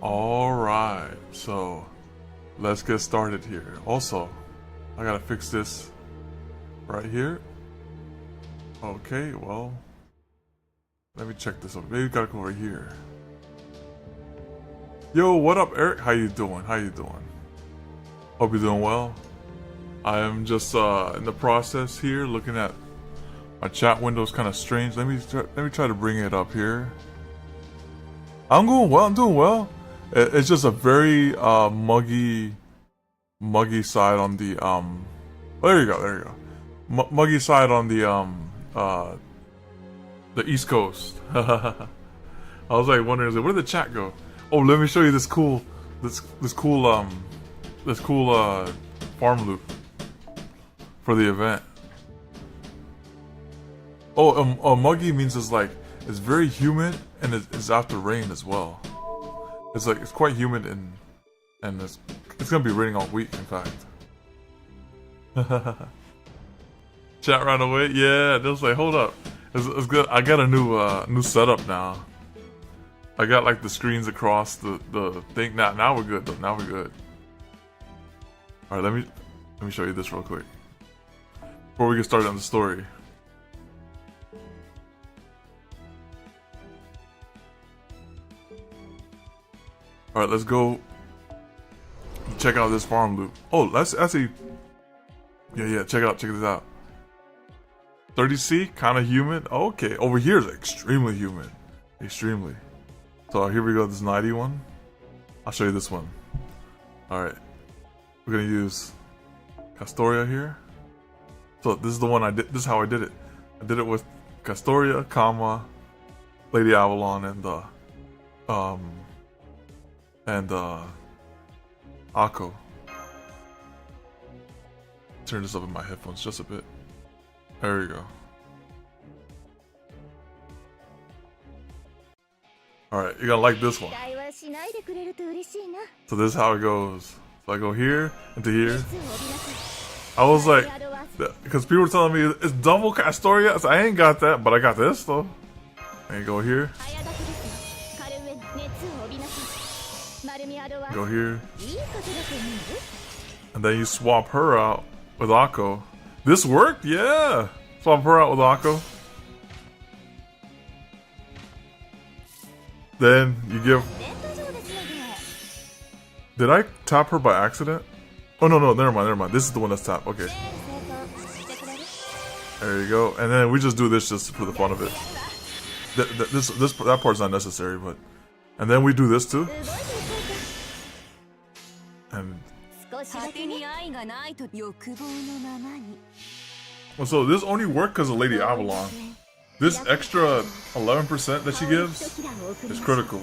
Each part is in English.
Alright, so let's get started here. Also, I gotta fix this right here. Okay, well, let me check this over. Maybe we gotta go over here. Yo, what up, Eric? How you doing? How you doing? Hope you're doing well. I am just in the process here, looking at my chat window. Is kind of strange. Let me try to bring it up here. I'm doing well. I'm doing well. It's just a very muggy side on the oh, there you go. Muggy side on the East Coast. I was like wondering, where did the chat go? Oh, let me show you this cool farm loop for the event. Oh, muggy means it's very humid and it's after rain as well. It's quite humid and it's gonna be raining all week, in fact. Chat ran away. Yeah, they was like, hold up, it's good. I got a new setup now. I got like the screens across the thing. Now we're good though. Now we're good. All right, let me show you this real quick before we get started on the story. All right, let's go check out this farm loop. Oh, that's actually, yeah. Check this out. 30C, kind of humid. Okay, over here is extremely humid, extremely. So here we go. This 91. I'll show you this one. All right, we're gonna use Castoria here. So this is the one I did. This is how I did it. I did it with Castoria, comma, Lady Avalon, and Akko. Turn this up in my headphones just a bit. There we go. Alright, you're gonna like this one. So this is how it goes. So I go here into here. I was like, because people were telling me it's double Castoria. So I ain't got that, but I got this though. And you go here. Go here. And then you swap her out with Akko. This worked? Yeah! Swap her out with Akko. Then you give... Did I tap her by accident? Oh no, never mind. This is the one that's tapped. Okay. There you go. And then we just do this just for the fun of it. That part's not necessary, but... And then we do this too. And... Well, so this only worked because of Lady Avalon. This extra 11% that she gives is critical.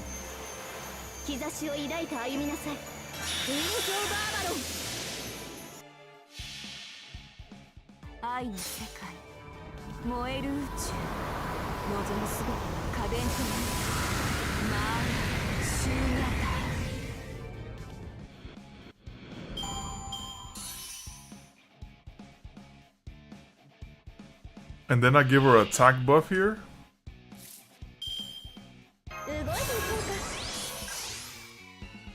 And then I give her an attack buff here.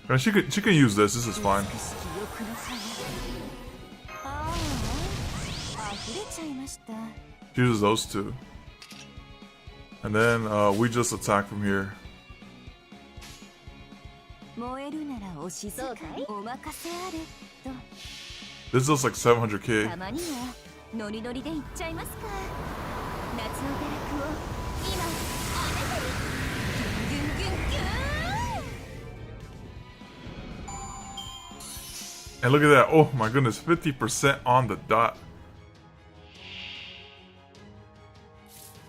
And she can use this. This is fine. She uses those two. And then we just attack from here. This is like 700k. And look at that. Oh my goodness, 50% on the dot.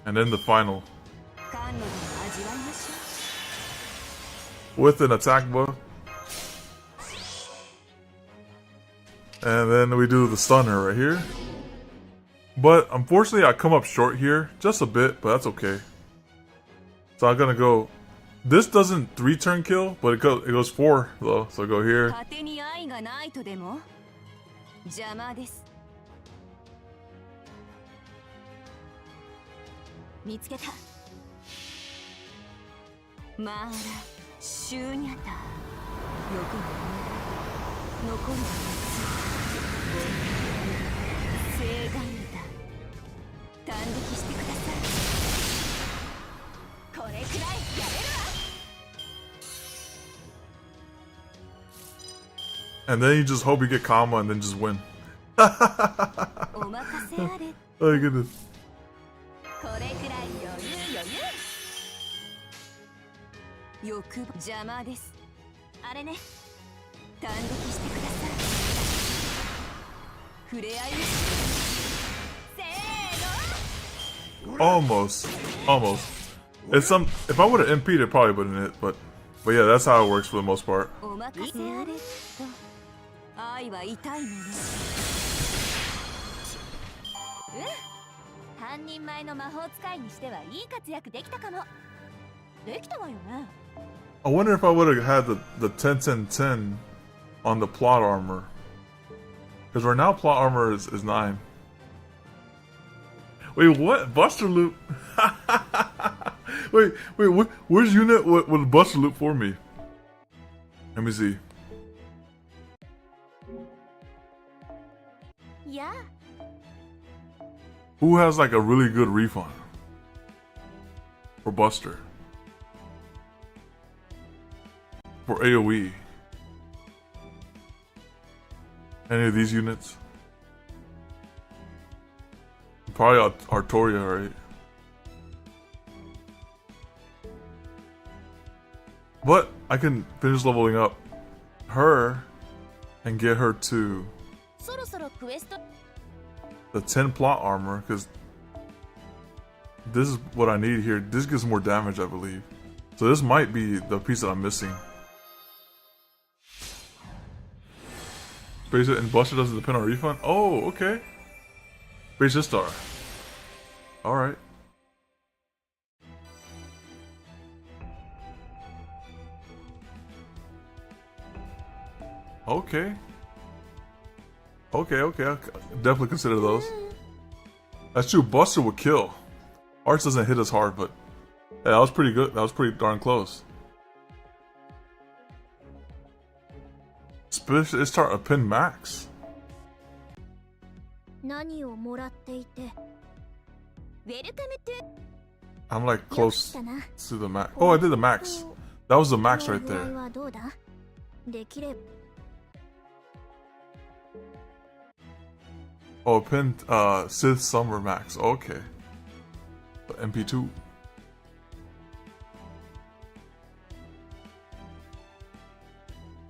And then the final. With an attack buff. And then we do the stunner right here. But unfortunately I come up short here. Just a bit, but that's okay. So I'm gonna go... This doesn't 3-turn kill, but it goes 4 though. So I go here. シューニャタ欲の残るは夏聖願だ断撃してくださいこれくらいやれるわ And then you just hope you get Kama and then just win. お任せあれ Oh my goodness. これくらい余裕欲望邪魔ですあれね断撃してください触れ合いせーの Almost. It's some. If I would have MP'd, it probably wouldn't hit. But yeah, that's how it works for the most part. お任せあれと愛は痛いもの半人前の魔法使いにしてはいい活躍できたかもできたわよね I wonder if I would have had the 10-10-10 on the plot armor. Because right now plot armor is 9. Wait, what? Buster Loop? wait, where's unit with Buster Loop for me? Let me see. Yeah. Who has like a really good refund for Buster? For AoE? Any of these units? Probably Artoria, right? But I can finish leveling up her and get her to the 10 plot armor, because this is what I need here. This gives more damage, I believe. So this might be the piece that I'm missing. Basic and Buster doesn't depend on refund? Oh, okay. Basic star. Alright. Okay. Okay, I'll definitely consider those. That's true, Buster would kill. Arts doesn't hit as hard, but yeah, that was pretty good. That was pretty darn close. It's start a pin max. I'm like close to the max. Oh, I did the max. That was the max right there. Oh, pin Sith Summer max. Okay. MP2.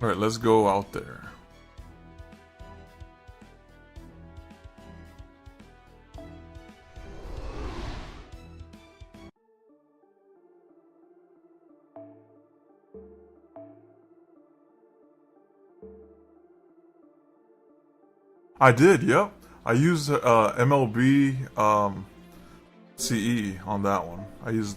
Alright, let's go out there. I did, yep. I used MLB CE on that one. I used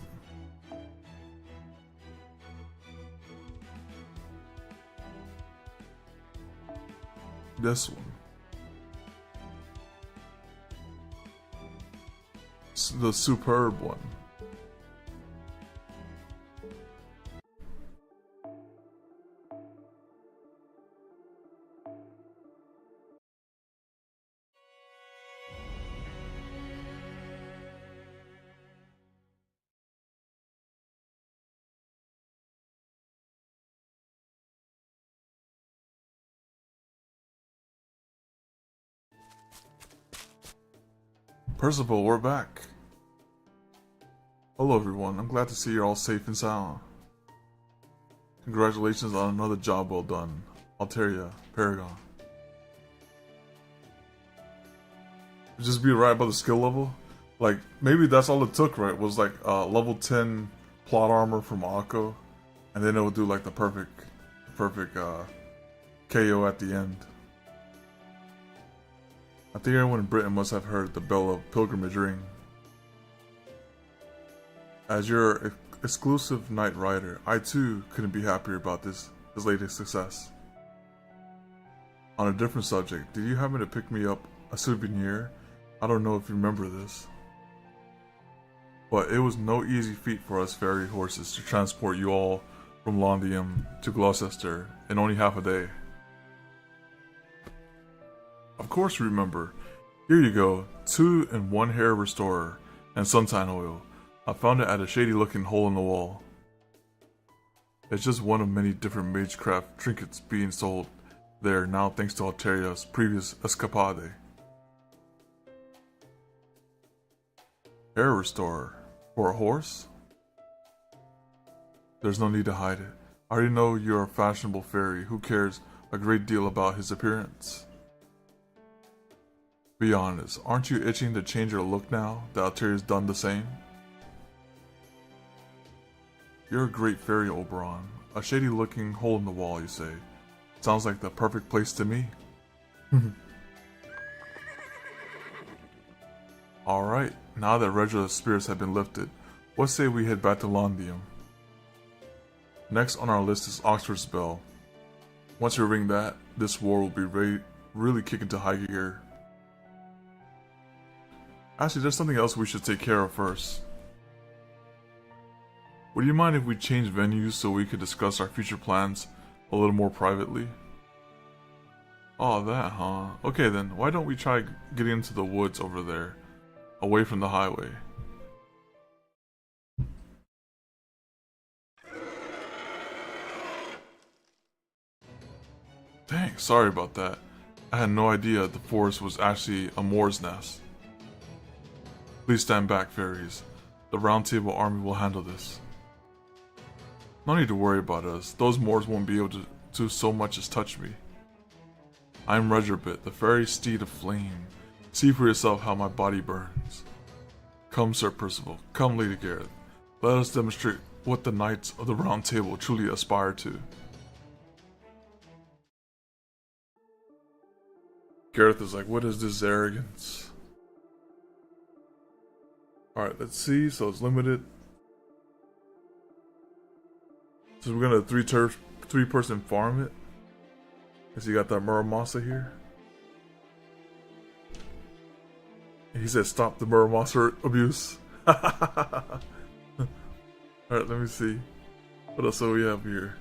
this one. The superb one. Percival, we're back. Hello everyone, I'm glad to see you're all safe and sound. Congratulations on another job well done, Alteria, Paragon. Just be right about the skill level? Like, maybe that's all it took, right? Was like level 10 plot armor from Akko, and then it would do like the perfect KO at the end. I think everyone in Britain must have heard the bell of pilgrimage ring. As your exclusive Knight Rider, I too couldn't be happier about this latest success. On a different subject, did you happen to pick me up a souvenir? I don't know if you remember this, but it was no easy feat for us fairy horses to transport you all from London to Gloucester in only half a day. Of course we remember. Here you go, 2-in-1 hair restorer and suntan oil. I found it at a shady looking hole in the wall. It's just one of many different magecraft trinkets being sold there now thanks to Alteria's previous escapade. Hair restorer. For a horse? There's no need to hide it. I already know you're a fashionable fairy who cares a great deal about his appearance. Be honest, aren't you itching to change your look now that Alteria's done the same? You're a great fairy, Oberon. A shady looking hole in the wall, you say. Sounds like the perfect place to me. Alright, now that Regila's spirits have been lifted, what say we head back to London? Next on our list is Oxford's Bell. Once we ring that, this war will be really kick into high gear. Actually, there's something else we should take care of first. Would you mind if we change venues so we could discuss our future plans a little more privately? Oh, that, huh? Okay then, why don't we try getting into the woods over there, away from the highway? Dang, sorry about that. I had no idea the forest was actually a Moor's nest. Please stand back, fairies. The Round Table army will handle this. No need to worry about us. Those Moors won't be able to do so much as touch me. I am Regirbit, the fairy steed of flame. See for yourself how my body burns. Come, Sir Percival. Come, Lady Gareth. Let us demonstrate what the Knights of the Round Table truly aspire to. Gareth is like, what is this arrogance? Alright, let's see. So it's limited. So we're gonna three-person farm it. Guess you got that Muramasa here. He said stop the Muramasa abuse. Alright, let me see. What else do we have here?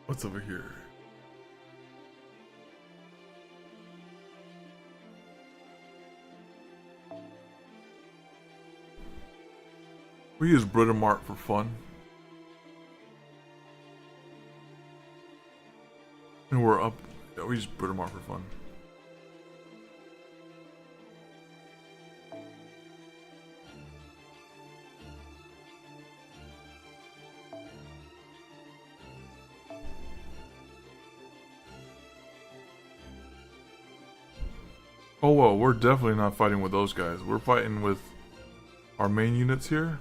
What's over here? We use Britomart for fun. And we're up. Yeah, we use Britomart for fun. Oh well, we're definitely not fighting with those guys. We're fighting with our main units here.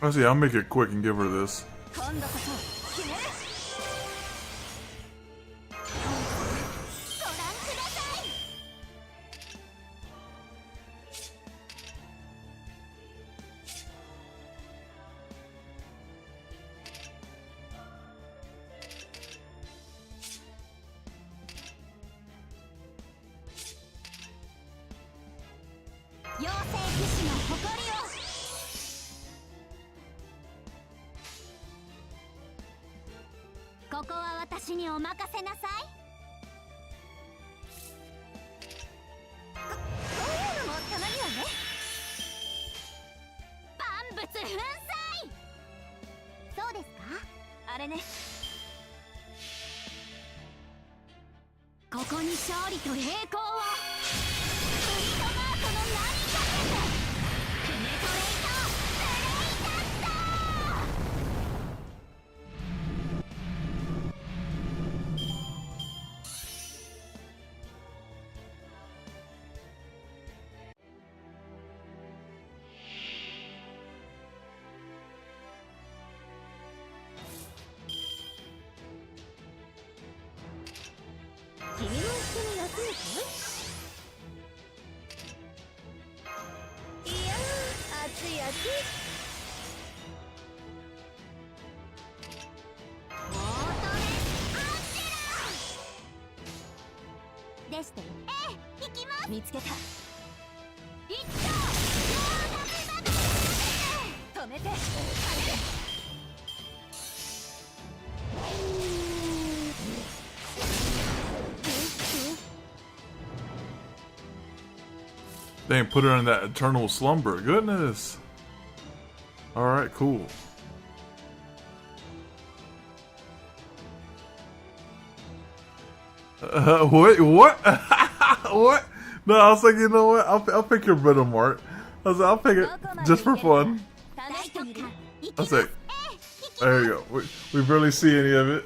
Honestly, I'll make it quick and give her this. でして行きます。見つけた。止めて。Dang, put her in that eternal slumber. Goodness. Alright, cool. Wait, what? What? No, I was like, you know what? I'll pick your middle mark. I was like, I'll pick it just for fun. I was like, there you go. We barely see any of it.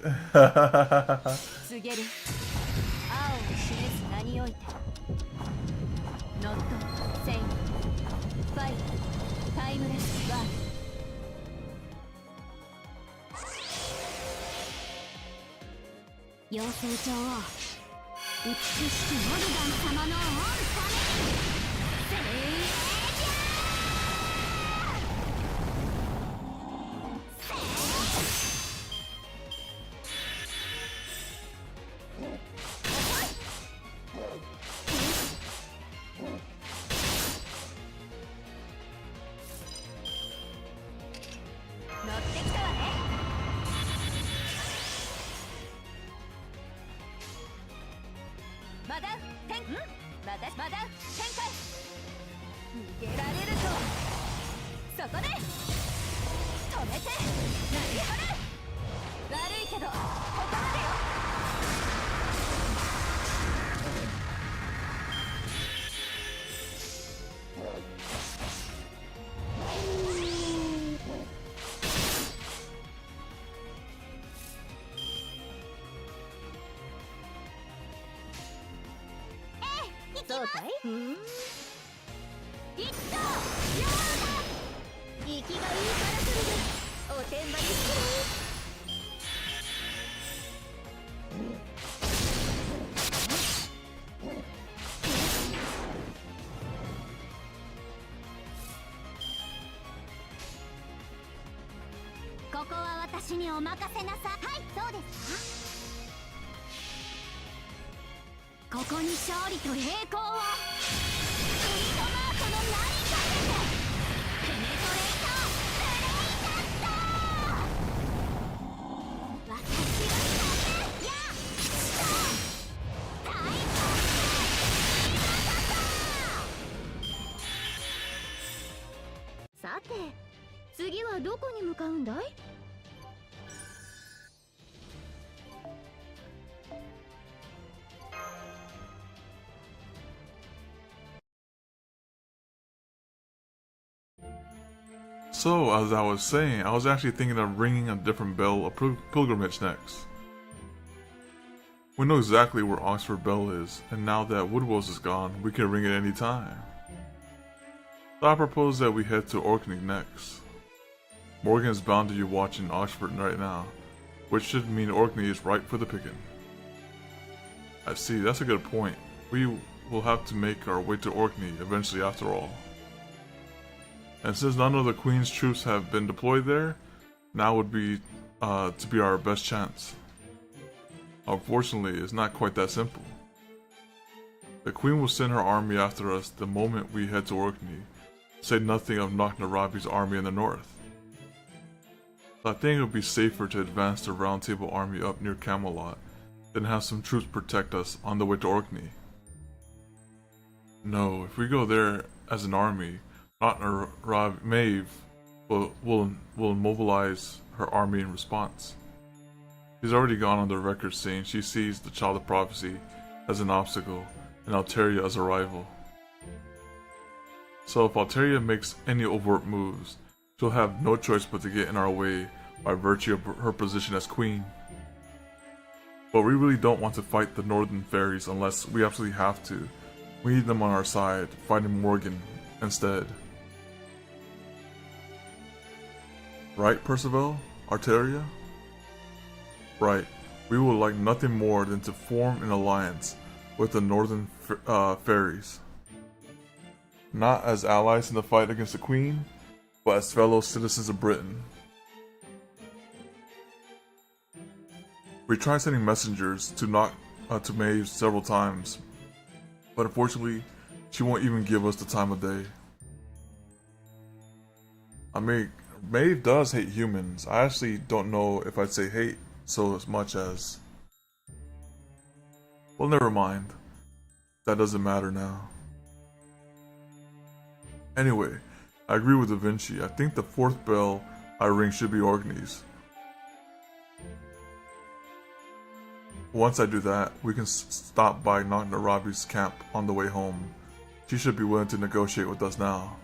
So, as I was saying, I was actually thinking of ringing a different bell, a pilgrimage next. We know exactly where Oxford Bell is, and now that Woodwells is gone, we can ring it any time. So I propose that we head to Orkney next. Morgan is bound to be watching Oxford right now, which should mean Orkney is ripe for the picking. I see, that's a good point. We will have to make our way to Orkney eventually after all. And since none of the Queen's troops have been deployed there, now would be to be our best chance. Unfortunately, it's not quite that simple. The Queen will send her army after us the moment we head to Orkney, say nothing of Knocknarabi's army in the north. So I think it would be safer to advance the Round Table army up near Camelot than have some troops protect us on the way to Orkney. No, if we go there as an army, Maeve will mobilize her army in response. She's already gone on the record saying she sees the Child of Prophecy as an obstacle and Alteria as a rival. So if Alteria makes any overt moves, she'll have no choice but to get in our way by virtue of her position as queen. But we really don't want to fight the Northern Fairies unless we absolutely have to. We need them on our side, fighting Morgan instead. Right, Percival? Alteria? Right. We would like nothing more than to form an alliance with the Northern Fairies. Not as allies in the fight against the Queen, but as fellow citizens of Britain. We tried sending messengers to Maeve several times, but unfortunately, she won't even give us the time of day. I mean, Maeve does hate humans. I actually don't know if I'd say hate so as much as... Well, never mind. That doesn't matter now. Anyway, I agree with Da Vinci. I think the fourth bell I ring should be Orkney's. Once I do that, we can stop by Knocknarabi's camp on the way home. She should be willing to negotiate with us now.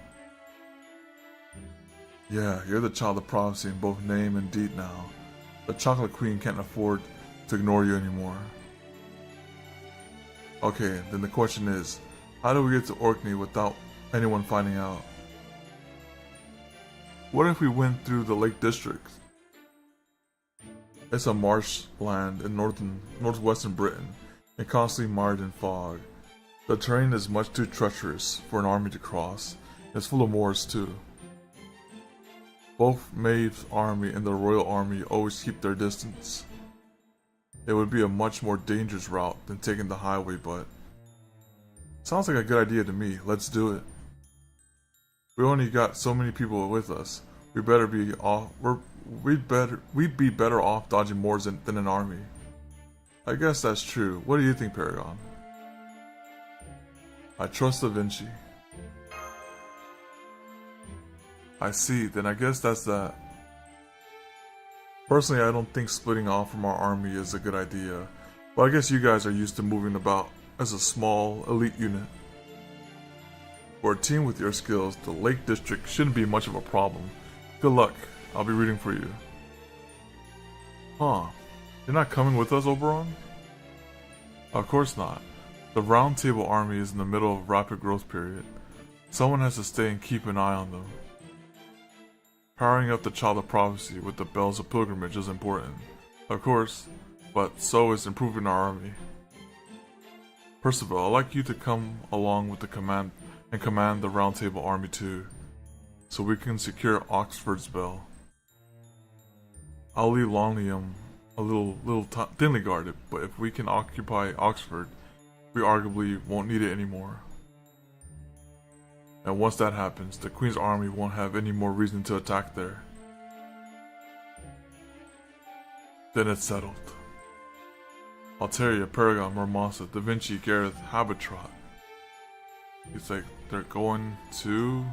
Yeah, you're the child of prophecy in both name and deed now. The Chocolate Queen can't afford to ignore you anymore. Okay, then the question is, how do we get to Orkney without anyone finding out? What if we went through the Lake District? It's a marshland in northwestern Britain and constantly mired in fog. The terrain is much too treacherous for an army to cross. It's full of moors too. Both Maeve's army and the royal army always keep their distance. It would be a much more dangerous route than taking the highway, but sounds like a good idea to me. Let's do it. We only got so many people with us. We'd be better off dodging moors than an army. I guess that's true. What do you think, Paragon? I trust Da Vinci. I see, then I guess that's that. Personally, I don't think splitting off from our army is a good idea, but I guess you guys are used to moving about as a small, elite unit. For a team with your skills, the Lake District shouldn't be much of a problem. Good luck. I'll be rooting for you. Huh. You're not coming with us, Oberon? Of course not. The Round Table army is in the middle of a rapid growth period. Someone has to stay and keep an eye on them. Powering up the Child of Prophecy with the Bells of Pilgrimage is important, of course, but so is improving our army. Percival, I'd like you to come along with the command the Round Table army too, so we can secure Oxford's bell. I'll leave Longnium a little thinly guarded, but if we can occupy Oxford, we arguably won't need it anymore. And once that happens, the Queen's army won't have any more reason to attack there. Then it's settled. Alteria, Paragon, Mermasa, Da Vinci, Gareth, Habitrot. It's like they're going to...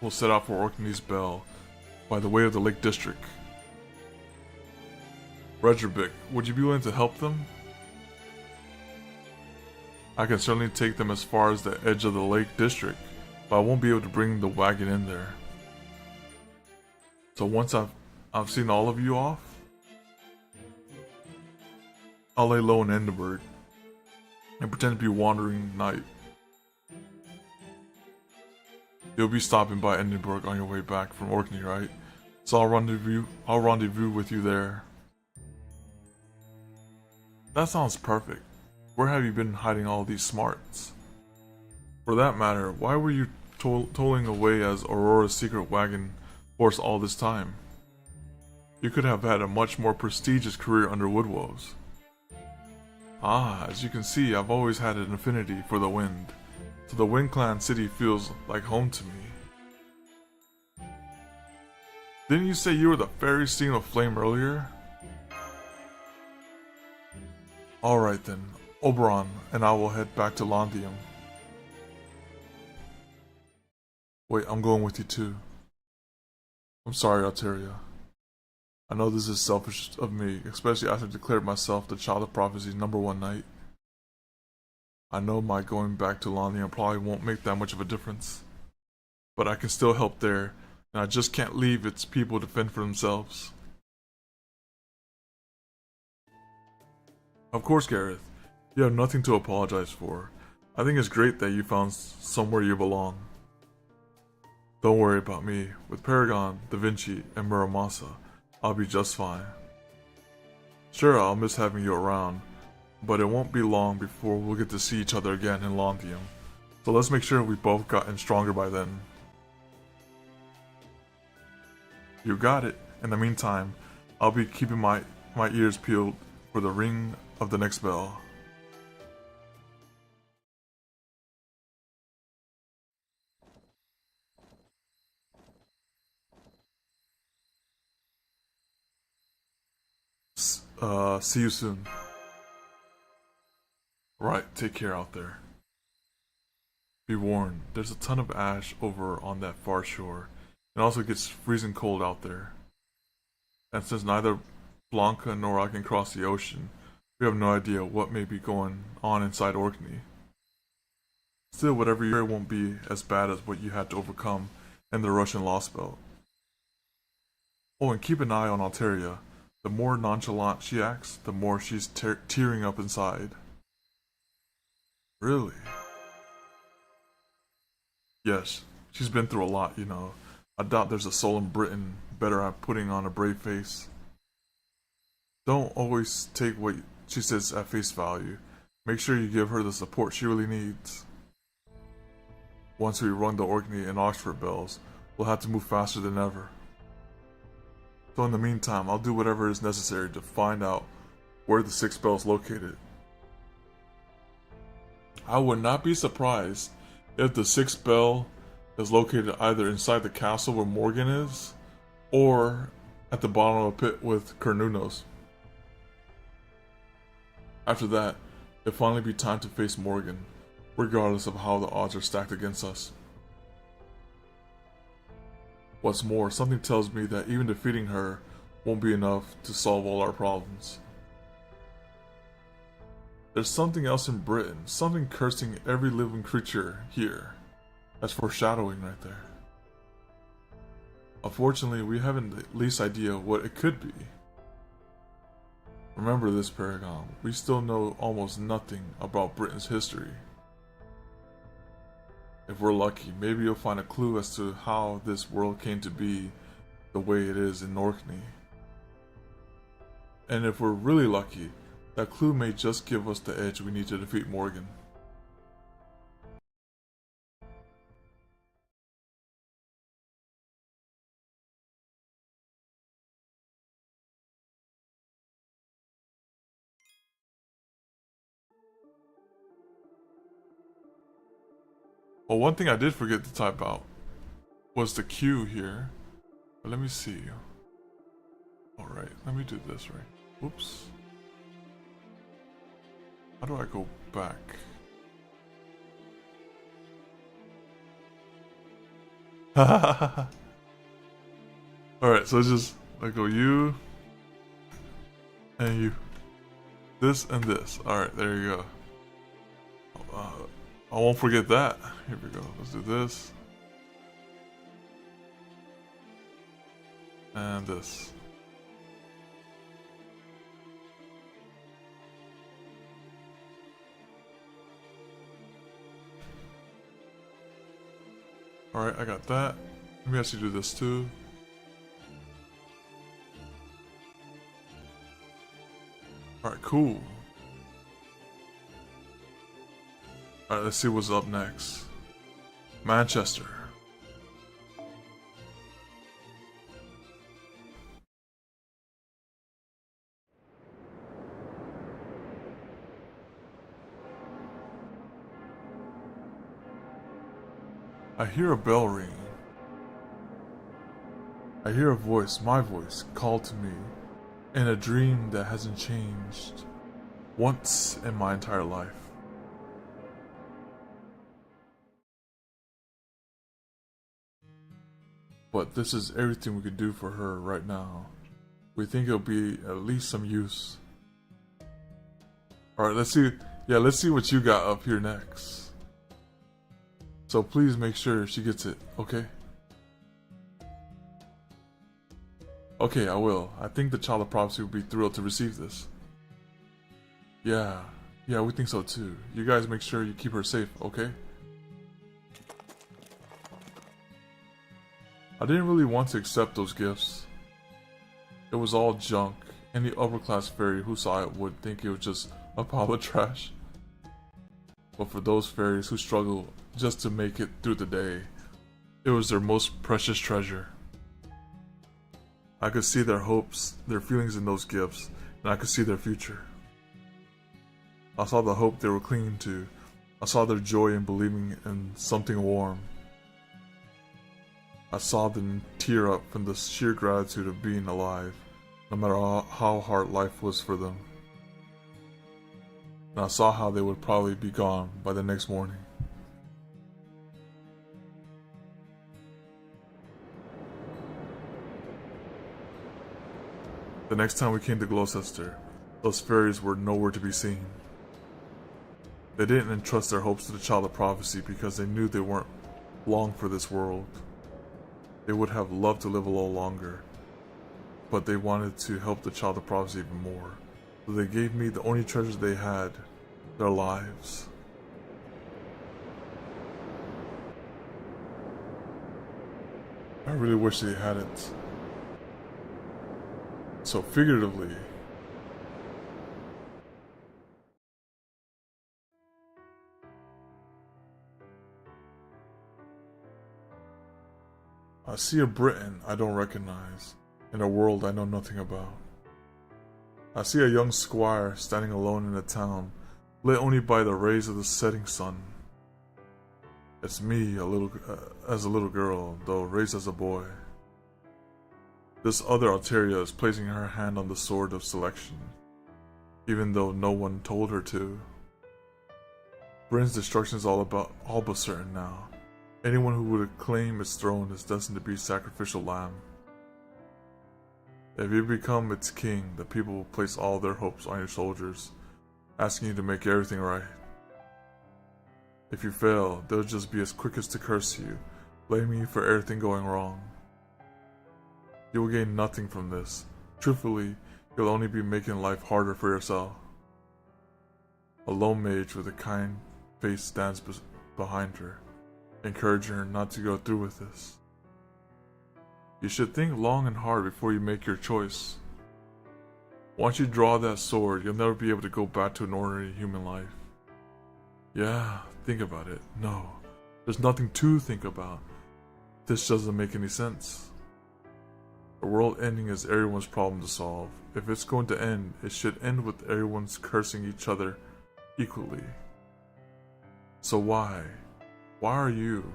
We'll set out for Orkney's Bell by the way of the Lake District. Redrabic, would you be willing to help them? I can certainly take them as far as the edge of the Lake District, but I won't be able to bring the wagon in there. So once I've seen all of you off, I'll lay low in Edinburgh and pretend to be wandering knight. You'll be stopping by Edinburgh on your way back from Orkney, right? So I'll rendezvous with you there. That sounds perfect. Where have you been hiding all these smarts? For that matter, why were you tolling away as Aurora's secret wagon horse all this time? You could have had a much more prestigious career under Woodwose. Ah, as you can see, I've always had an affinity for the wind, so the Wind Clan city feels like home to me. Didn't you say you were the fairy seen of flame earlier? Alright then, Oberon and I will head back to Londium. Wait, I'm going with you too. I'm sorry, Alteria. I know this is selfish of me, especially after I declared myself the Child of Prophecy's #1 knight. I know my going back to Londium probably won't make that much of a difference, but I can still help there, and I just can't leave its people to fend for themselves. Of course, Gareth. You have nothing to apologize for. I think it's great that you found somewhere you belong. Don't worry about me. With Paragon, Da Vinci, and Muramasa, I'll be just fine. Sure, I'll miss having you around, but it won't be long before we'll get to see each other again in Londium, So let's make sure we both gotten stronger by then. You got it. In the meantime, I'll be keeping my ears peeled for the ring of the next bell. See you soon. Right, take care out there. Be warned, there's a ton of ash over on that far shore. It also gets freezing cold out there. And since neither Blanca nor I can cross the ocean, we have no idea what may be going on inside Orkney. Still, whatever you hear won't be as bad as what you had to overcome in the Russian Lostbelt. Oh, and keep an eye on Alteria. The more nonchalant she acts, the more she's tearing up inside. Really? Yes, she's been through a lot, you know. I doubt there's a soul in Britain better at putting on a brave face. Don't always take what she says at face value. Make sure you give her the support she really needs. Once we run the Orkney and Oxford bells, we'll have to move faster than ever. So in the meantime, I'll do whatever is necessary to find out where the 6 bell is located. I would not be surprised if the 6 bell is located either inside the castle where Morgan is, or at the bottom of a pit with Kernunos. After that, it'll finally be time to face Morgan, regardless of how the odds are stacked against us. What's more, something tells me that even defeating her won't be enough to solve all our problems. There's something else in Britain, something cursing every living creature here. That's foreshadowing right there. Unfortunately, we haven't the least idea what it could be. Remember this, Paragon, we still know almost nothing about Britain's history. If we're lucky, maybe you'll find a clue as to how this world came to be the way it is in Orkney. And if we're really lucky, that clue may just give us the edge we need to defeat Morgan. Well, one thing I did forget to type out was the Q here. But let me see. Alright, let me do this right. Whoops. How do I go back? Alright, so it's just I go you and you. This and this. Alright, there you go. I won't forget that. Here we go. Let's do this. And this. Alright, I got that. Let me actually do this too. Alright, cool. Alright, let's see what's up next. Manchester. I hear a bell ring. I hear a voice, my voice, call to me in a dream that hasn't changed once in my entire life. But this is everything we can do for her right now. We think it'll be at least some use. Alright, let's see. Yeah, let's see what you got up here next. So please make sure she gets it, okay? Okay, I will. I think the Child of Prophecy will be thrilled to receive this. Yeah, we think so too. You guys make sure you keep her safe, okay? I didn't really want to accept those gifts. It was all junk. Any upper class fairy who saw it would think it was just a pile of trash. But for those fairies who struggle just to make it through the day. It was their most precious treasure. I could see their hopes, their feelings in those gifts, and I could see their future. I saw the hope they were clinging to. I saw their joy in believing in something warm. I saw them tear up from the sheer gratitude of being alive, no matter how hard life was for them. And I saw how they would probably be gone by the next morning. The next time we came to Gloucester, those fairies were nowhere to be seen. They didn't entrust their hopes to the child of prophecy because they knew they weren't long for this world. They would have loved to live a little longer, but they wanted to help the child of prophecy even more. So they gave me the only treasures they had, their lives. I really wish they hadn't. So figuratively, I see a Britain I don't recognize, in a world I know nothing about. I see a young squire standing alone in a town, lit only by the rays of the setting sun. It's me, as a little girl, though raised as a boy. This other Alteria is placing her hand on the sword of selection, even though no one told her to. Britain's destruction is all but certain now. Anyone who would claim its throne is destined to be sacrificial lamb. If you become its king, the people will place all their hopes on your soldiers, asking you to make everything right. If you fail, they'll just be as quick as to curse you, blaming you for everything going wrong. You will gain nothing from this. Truthfully, you'll only be making life harder for yourself. A lone mage with a kind face stands behind her, encouraging her not to go through with this. You should think long and hard before you make your choice. Once you draw that sword, you'll never be able to go back to an ordinary human life. Yeah, think about it. No, there's nothing to think about. This doesn't make any sense. The world ending is everyone's problem to solve. If it's going to end, it should end with everyone's cursing each other equally. So why? Why are you?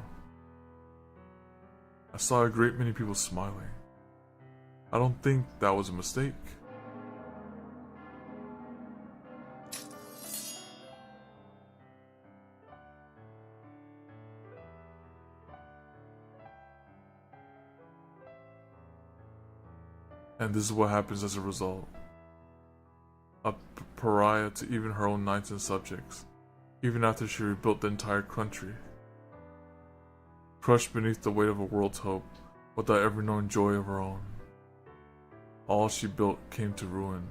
I saw a great many people smiling. I don't think that was a mistake. And this is what happens as a result. A pariah to even her own knights and subjects, even after she rebuilt the entire country. Crushed beneath the weight of a world's hope, without ever knowing joy of her own. All she built came to ruin,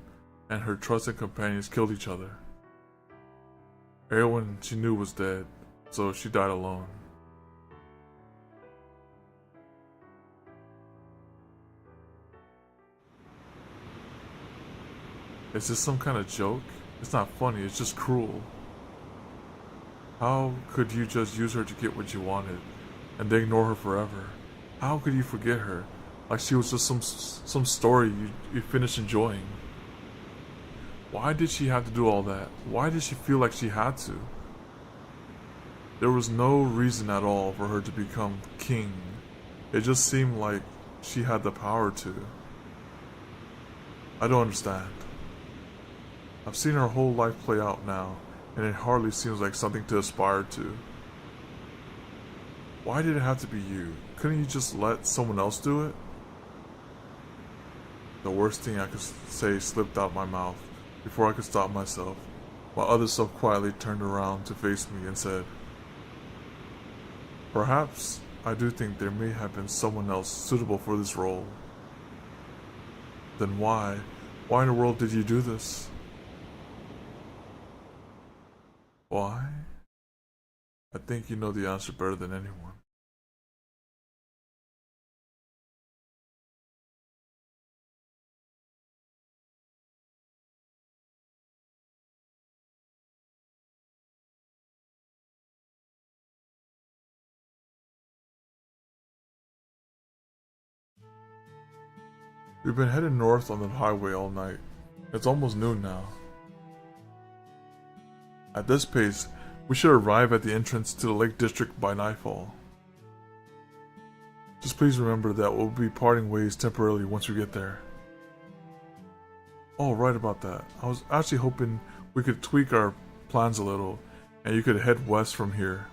and her trusted companions killed each other. Everyone she knew was dead, so she died alone. Is this some kind of joke? It's not funny, it's just cruel. How could you just use her to get what you wanted, and then ignore her forever? How could you forget her, like she was just some story you finished enjoying? Why did she have to do all that? Why did she feel like she had to? There was no reason at all for her to become king. It just seemed like she had the power to. I don't understand. I've seen her whole life play out now, and it hardly seems like something to aspire to. Why did it have to be you? Couldn't you just let someone else do it? The worst thing I could say slipped out my mouth before I could stop myself, while other self quietly turned around to face me and said, "Perhaps I do think there may have been someone else suitable for this role." Then why in the world did you do this? Why? I think you know the answer better than anyone. We've been heading north on the highway all night. It's almost noon now. At this pace, we should arrive at the entrance to the Lake District by nightfall. Just please remember that we'll be parting ways temporarily once we get there. Oh, right about that. I was actually hoping we could tweak our plans a little, and you could head west from here.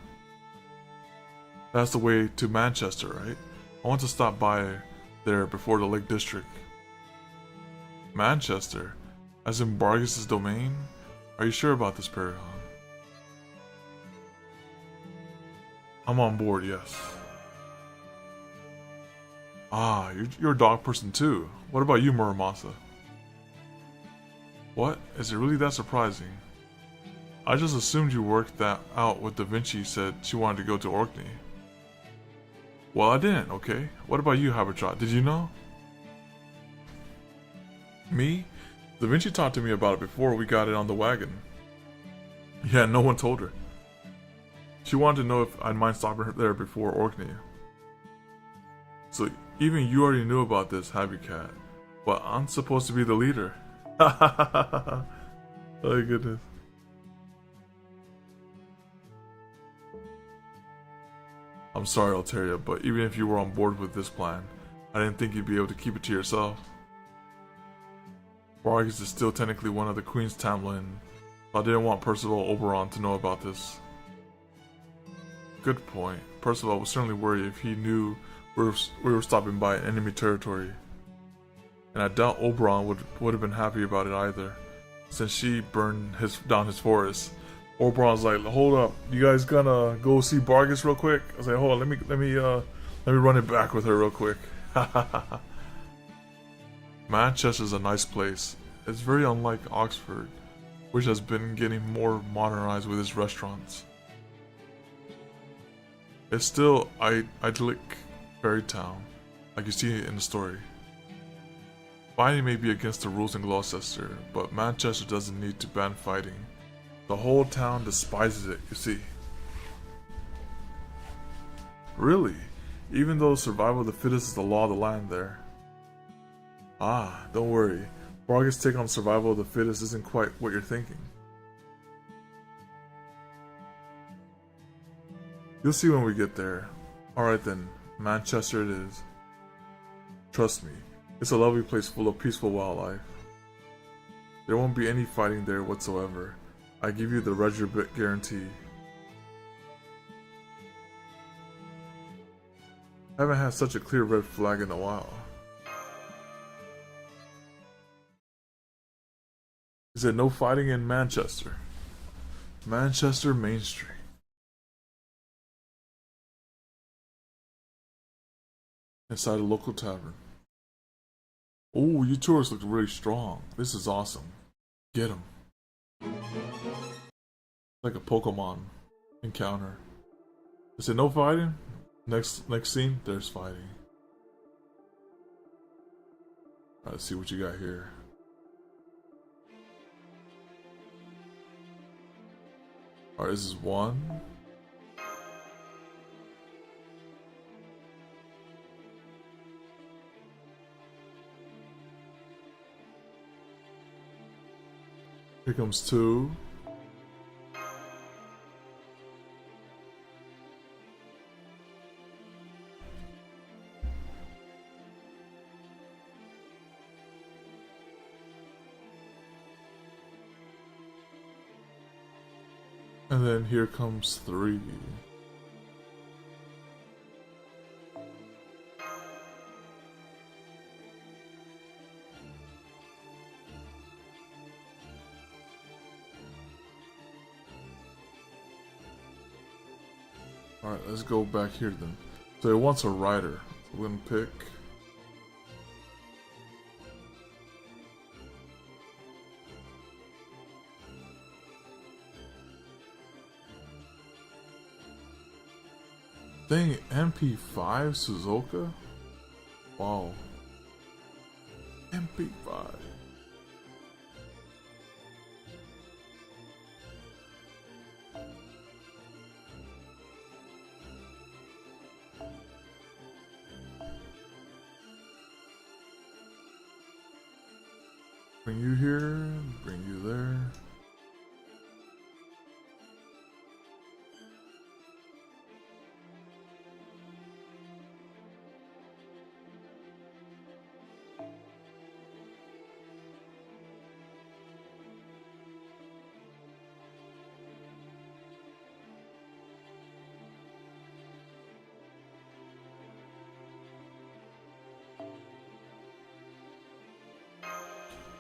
That's the way to Manchester, right? I want to stop by there before the Lake District. Manchester? As in Vargas' domain? Are you sure about this, Paragon? I'm on board, yes. Ah, you're a dog person too. What about you, Muramasa? What? Is it really that surprising? I just assumed you worked that out with Da Vinci said she wanted to go to Orkney. Well, I didn't, okay? What about you, Habertrot? Did you know? Me? Da Vinci talked to me about it before we got it on the wagon. Yeah, no one told her. She wanted to know if I'd mind stopping her there before Orkney. So even you already knew about this, have you, Cat? But I'm supposed to be the leader. Oh goodness. I'm sorry, Alteria, but even if you were on board with this plan, I didn't think you'd be able to keep it to yourself. Vargas is still technically one of the Queen's Tamlin, so I didn't want Percival Oberon to know about this. Good point. Percival was certainly worried if he knew we were stopping by enemy territory. And I doubt Oberon would have been happy about it either, since she burned down his forest. Oberon's like, hold up, you guys gonna go see Vargas real quick? I was like, hold on, let me run it back with her real quick. Manchester's a nice place. It's very unlike Oxford, which has been getting more modernized with its restaurants. It's still idyllic fairy town, like you see in the story. Fighting may be against the rules in Gloucester, but Manchester doesn't need to ban fighting. The whole town despises it, you see. Really? Even though survival of the fittest is the law of the land there. Ah, don't worry. Vargas' take on survival of the fittest isn't quite what you're thinking. You'll see when we get there. Alright then, Manchester it is. Trust me, it's a lovely place full of peaceful wildlife. There won't be any fighting there whatsoever. I give you the Regibit guarantee. Haven't had such a clear red flag in a while. Is it no fighting in Manchester? Manchester Main Street. Inside a local tavern. Oh, you tourists look really strong. This is awesome. Get him. Like a Pokemon encounter. Is it no fighting? Next scene, there's fighting. Alright, let's see what you got here. Alright, this is one. Here comes two. And then here comes three. Alright, let's go back here then. So it wants a rider. So we're gonna pick. Dang, MP5 Suzuka? Wow. MP5. Bring you here, bring you there.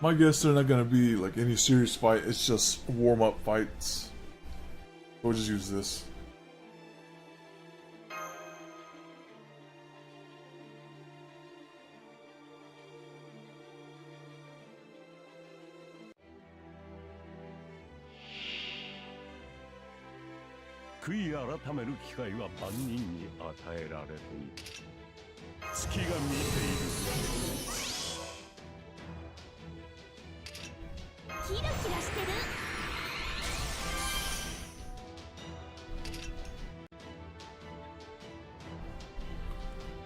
My guess they're not gonna be like any serious fight. It's just warm-up fights. We'll just use this.悔い改める機会は万人に与えられる。月が見ている。キラキラしてる。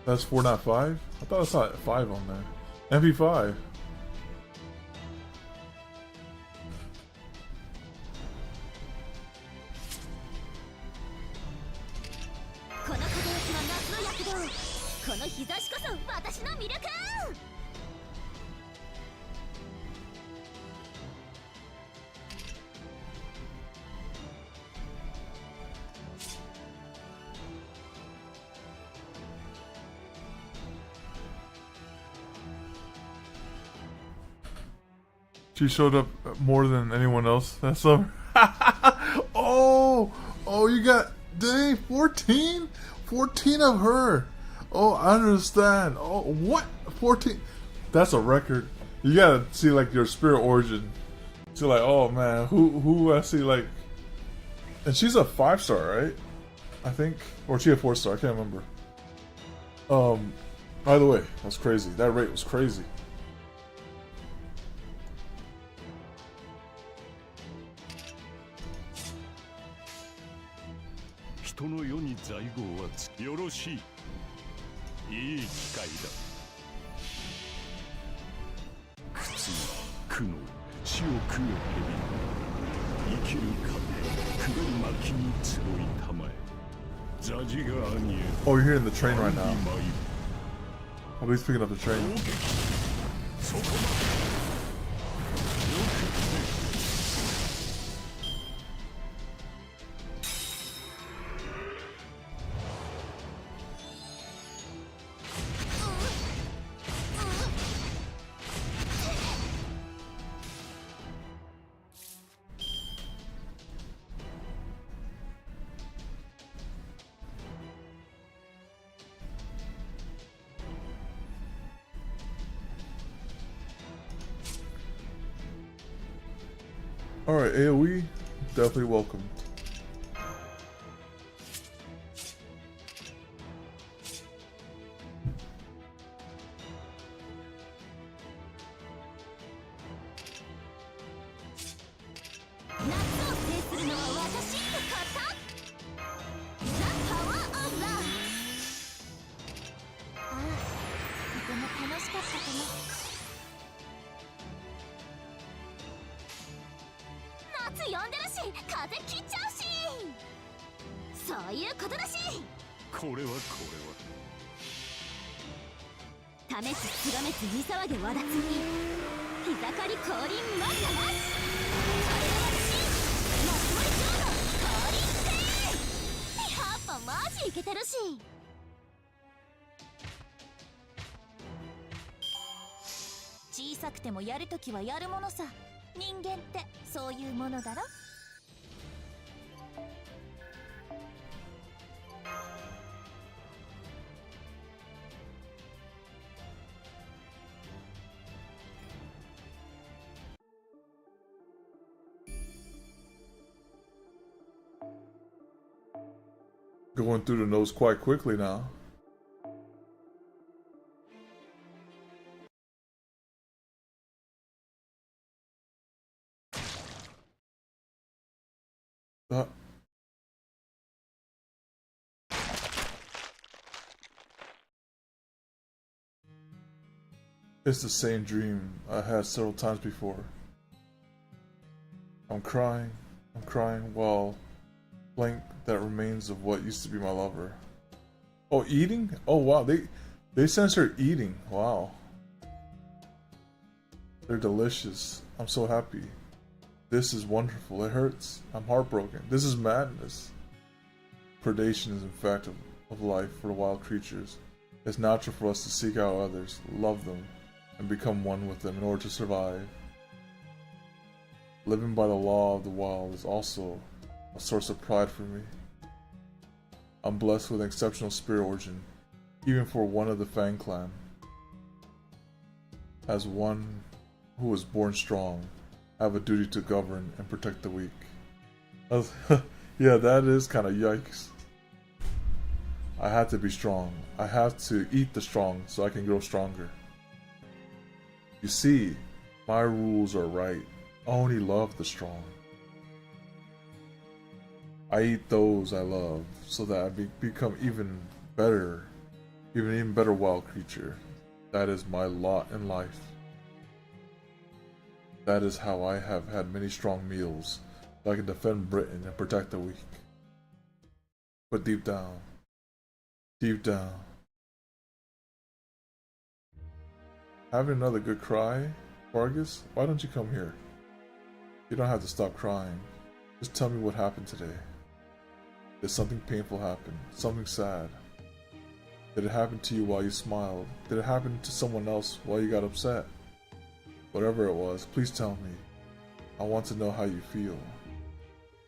That's 4, not 5? I thought I saw 5 on there. MP5. この輝きは夏の躍動。この日差しこそ私の魅力。She showed up more than anyone else that summer. Oh, you got, dang, 14? 14 of her. Oh, I understand. Oh, what? 14? That's a record. You gotta see like your spirit origin. See like, oh man, who I see like, and she's a 5-star, right? I think, or she a 4-star. I can't remember. By the way, that's crazy. That rate was crazy. Yo no yo ni zaigou wa yoroshii. Ii kikai da. Kutsu, kuno, shi o kuyo hebi. Ikiru kate, kugaru maki ni tsuroi tamae. Zaji ga anie. Oh, you're hearing the train right now. Oh, he's picking up the train. Alright, AoE, definitely welcome. Going through the nose quite quickly now. It's the same dream I had several times before. I'm crying while blank that remains of what used to be my lover. Oh, eating? Oh wow, they censor eating. Wow. They're delicious. I'm so happy. This is wonderful. It hurts. I'm heartbroken. This is madness. Predation is in fact of life for the wild creatures. It's natural for us to seek out others, love them, and become one with them in order to survive. Living by the law of the wild is also a source of pride for me. I'm blessed with an exceptional spirit origin, even for one of the Fang clan. As one who was born strong, I have a duty to govern and protect the weak. Yeah, that is kind of yikes. I have to be strong. I have to eat the strong so I can grow stronger. You see, my rules are right. I only love the strong. I eat those I love so that I become even better wild creature. That is my lot in life. That is how I have had many strong meals, so I can defend Britain and protect the weak. But deep down, having another good cry, Vargas? Why don't you come here? You don't have to stop crying. Just tell me what happened today. Did something painful happen? Something sad? Did it happen to you while you smiled? Did it happen to someone else while you got upset? Whatever it was, please tell me. I want to know how you feel.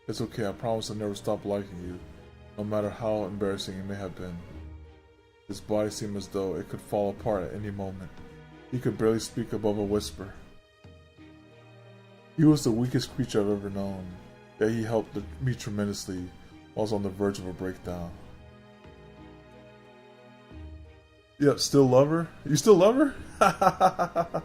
It's okay, I promise I'll never stop liking you, no matter how embarrassing it may have been. His body seemed as though it could fall apart at any moment. He could barely speak above a whisper. He was the weakest creature I've ever known, yet he helped me tremendously while I was on the verge of a breakdown. Yep, still love her? You still love her?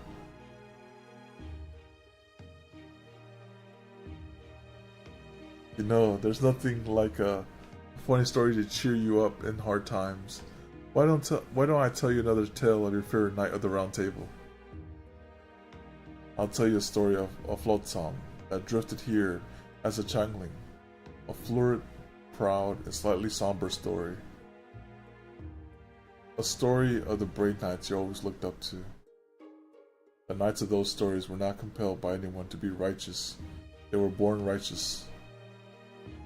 You know, there's nothing like a funny story to cheer you up in hard times. Why don't I tell you another tale of your favorite knight of the Round Table? I'll tell you a story of a Flotsam that drifted here as a changeling. A florid, proud, and slightly somber story. A story of the brave knights you always looked up to. The knights of those stories were not compelled by anyone to be righteous. They were born righteous.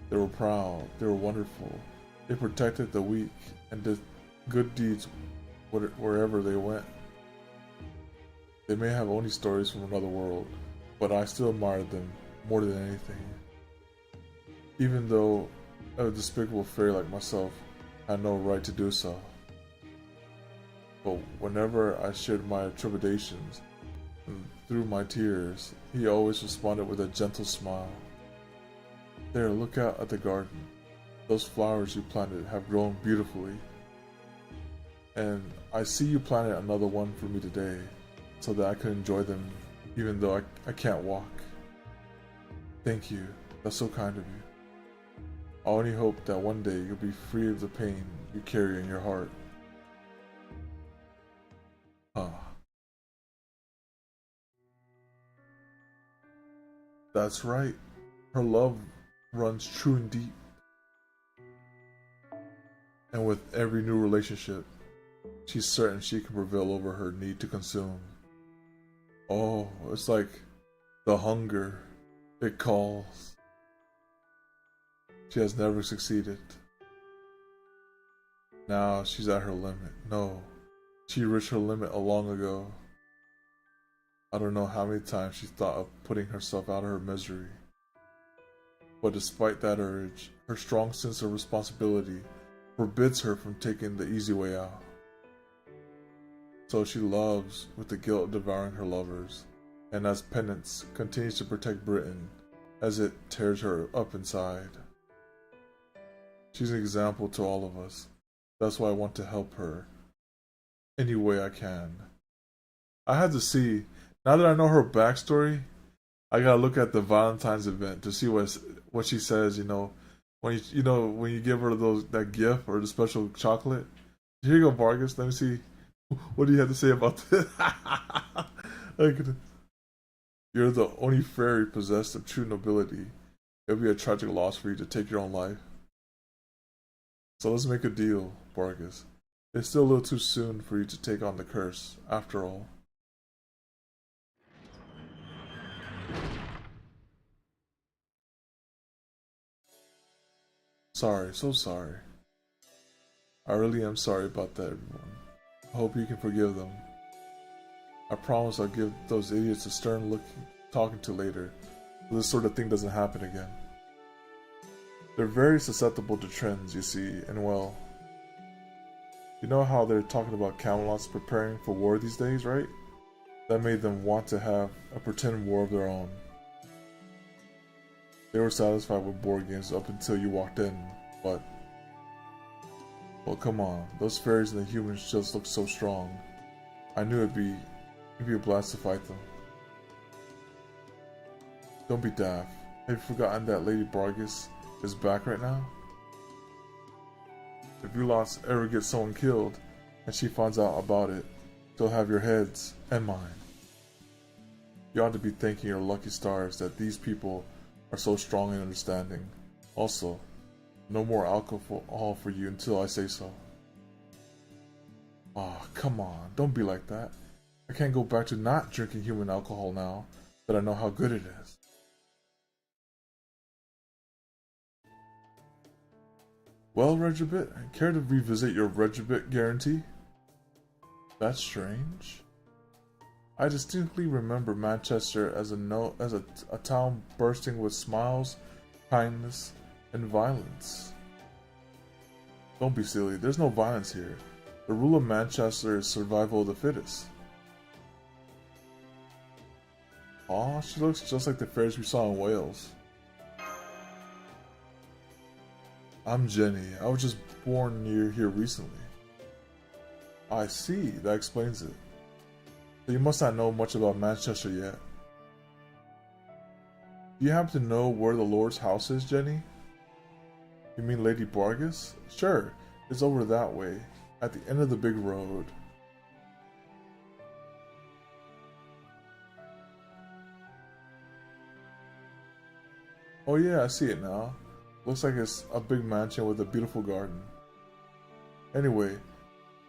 They were proud. They were wonderful. They protected the weak and did good deeds wherever they went. They may have only stories from another world, but I still admired them more than anything. Even though a despicable fairy like myself had no right to do so. But whenever I shared my trepidations through my tears, he always responded with a gentle smile. There, look out at the garden. Those flowers you planted have grown beautifully. And I see you planted another one for me today, so that I can enjoy them even though I can't walk. Thank you. That's so kind of you. I only hope that one day you'll be free of the pain you carry in your heart. That's right. Her love runs true and deep. And with every new relationship, she's certain she can prevail over her need to consume. Oh, it's like the hunger. It calls. She has never succeeded. Now she's at her limit. No, she reached her limit long ago. I don't know how many times she thought of putting herself out of her misery. But despite that urge, her strong sense of responsibility forbids her from taking the easy way out. So she loves with the guilt of devouring her lovers, and as penance continues to protect Britain as it tears her up inside. She's an example to all of us. That's why I want to help her any way I can. I had to see, now that I know her backstory, I gotta look at the Valentine's event to see what she says. When you give her that gift or the special chocolate. Here you go, Vargas. Let me see What do you have to say about this? You're the only fairy possessed of true nobility. It would be a tragic loss for you to take your own life. So let's make a deal, Vargas. It's still a little too soon for you to take on the curse, after all. Sorry, so sorry. I really am sorry about that, everyone. I hope you can forgive them. I promise I'll give those idiots a stern look talking to later, so this sort of thing doesn't happen again. They're very susceptible to trends, you see, and well, you know how they're talking about Camelot's preparing for war these days, right? That made them want to have a pretend war of their own. They were satisfied with board games up until you walked in, but... well, come on, those fairies and the humans just look so strong. I knew it'd be a blast to fight them. Don't be daft. Have you forgotten that Lady Vargas is back right now? If you lots ever get someone killed, and she finds out about it, she'll have your heads and mine. You ought to be thanking your lucky stars that these people are so strong and understanding. Also, no more alcohol for you until I say so. Ah, oh, come on, don't be like that. I can't go back to not drinking human alcohol now that I know how good it is. Well, Regibit, care to revisit your Regibit guarantee? That's strange. I distinctly remember Manchester as a town bursting with smiles, kindness, and violence. Don't be silly, there's no violence here. The rule of Manchester is survival of the fittest. Aw, she looks just like the fairies we saw in Wales. I'm Jenny. I was just born near here recently. I see, that explains it. So you must not know much about Manchester yet. Do you happen to know where the Lord's house is, Jenny? You mean Lady Vargas? Sure, it's over that way, at the end of the big road. Oh yeah, I see it now. Looks like it's a big mansion with a beautiful garden. Anyway,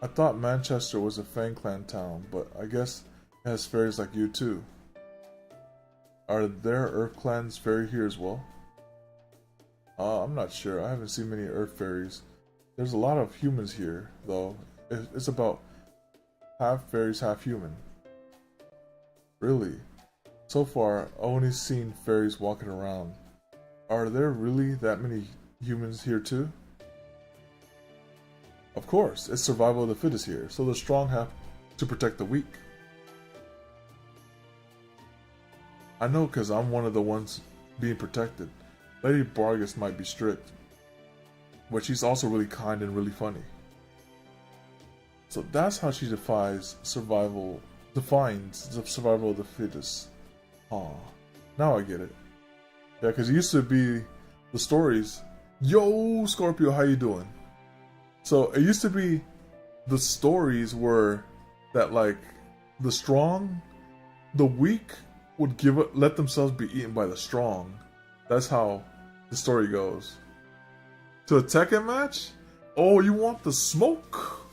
I thought Manchester was a Fang Clan town, but I guess it has fairies like you too. Are there Earth Clans fairy here as well? I'm not sure. I haven't seen many Earth fairies. There's a lot of humans here, though. It's about half fairies, half human. Really? So far, I've only seen fairies walking around. Are there really that many humans here too? Of course, it's survival of the fittest here, so the strong have to protect the weak. I know because I'm one of the ones being protected. Lady Vargas might be strict, but she's also really kind and really funny. So that's how she defines the survival of the fittest. Aw, now I get it. Yeah, because it used to be the stories. Yo, Scorpio, how you doing? So it used to be the stories were that like the strong, the weak would let themselves be eaten by the strong. That's how the story goes. To a Tekken match? Oh, you want the smoke?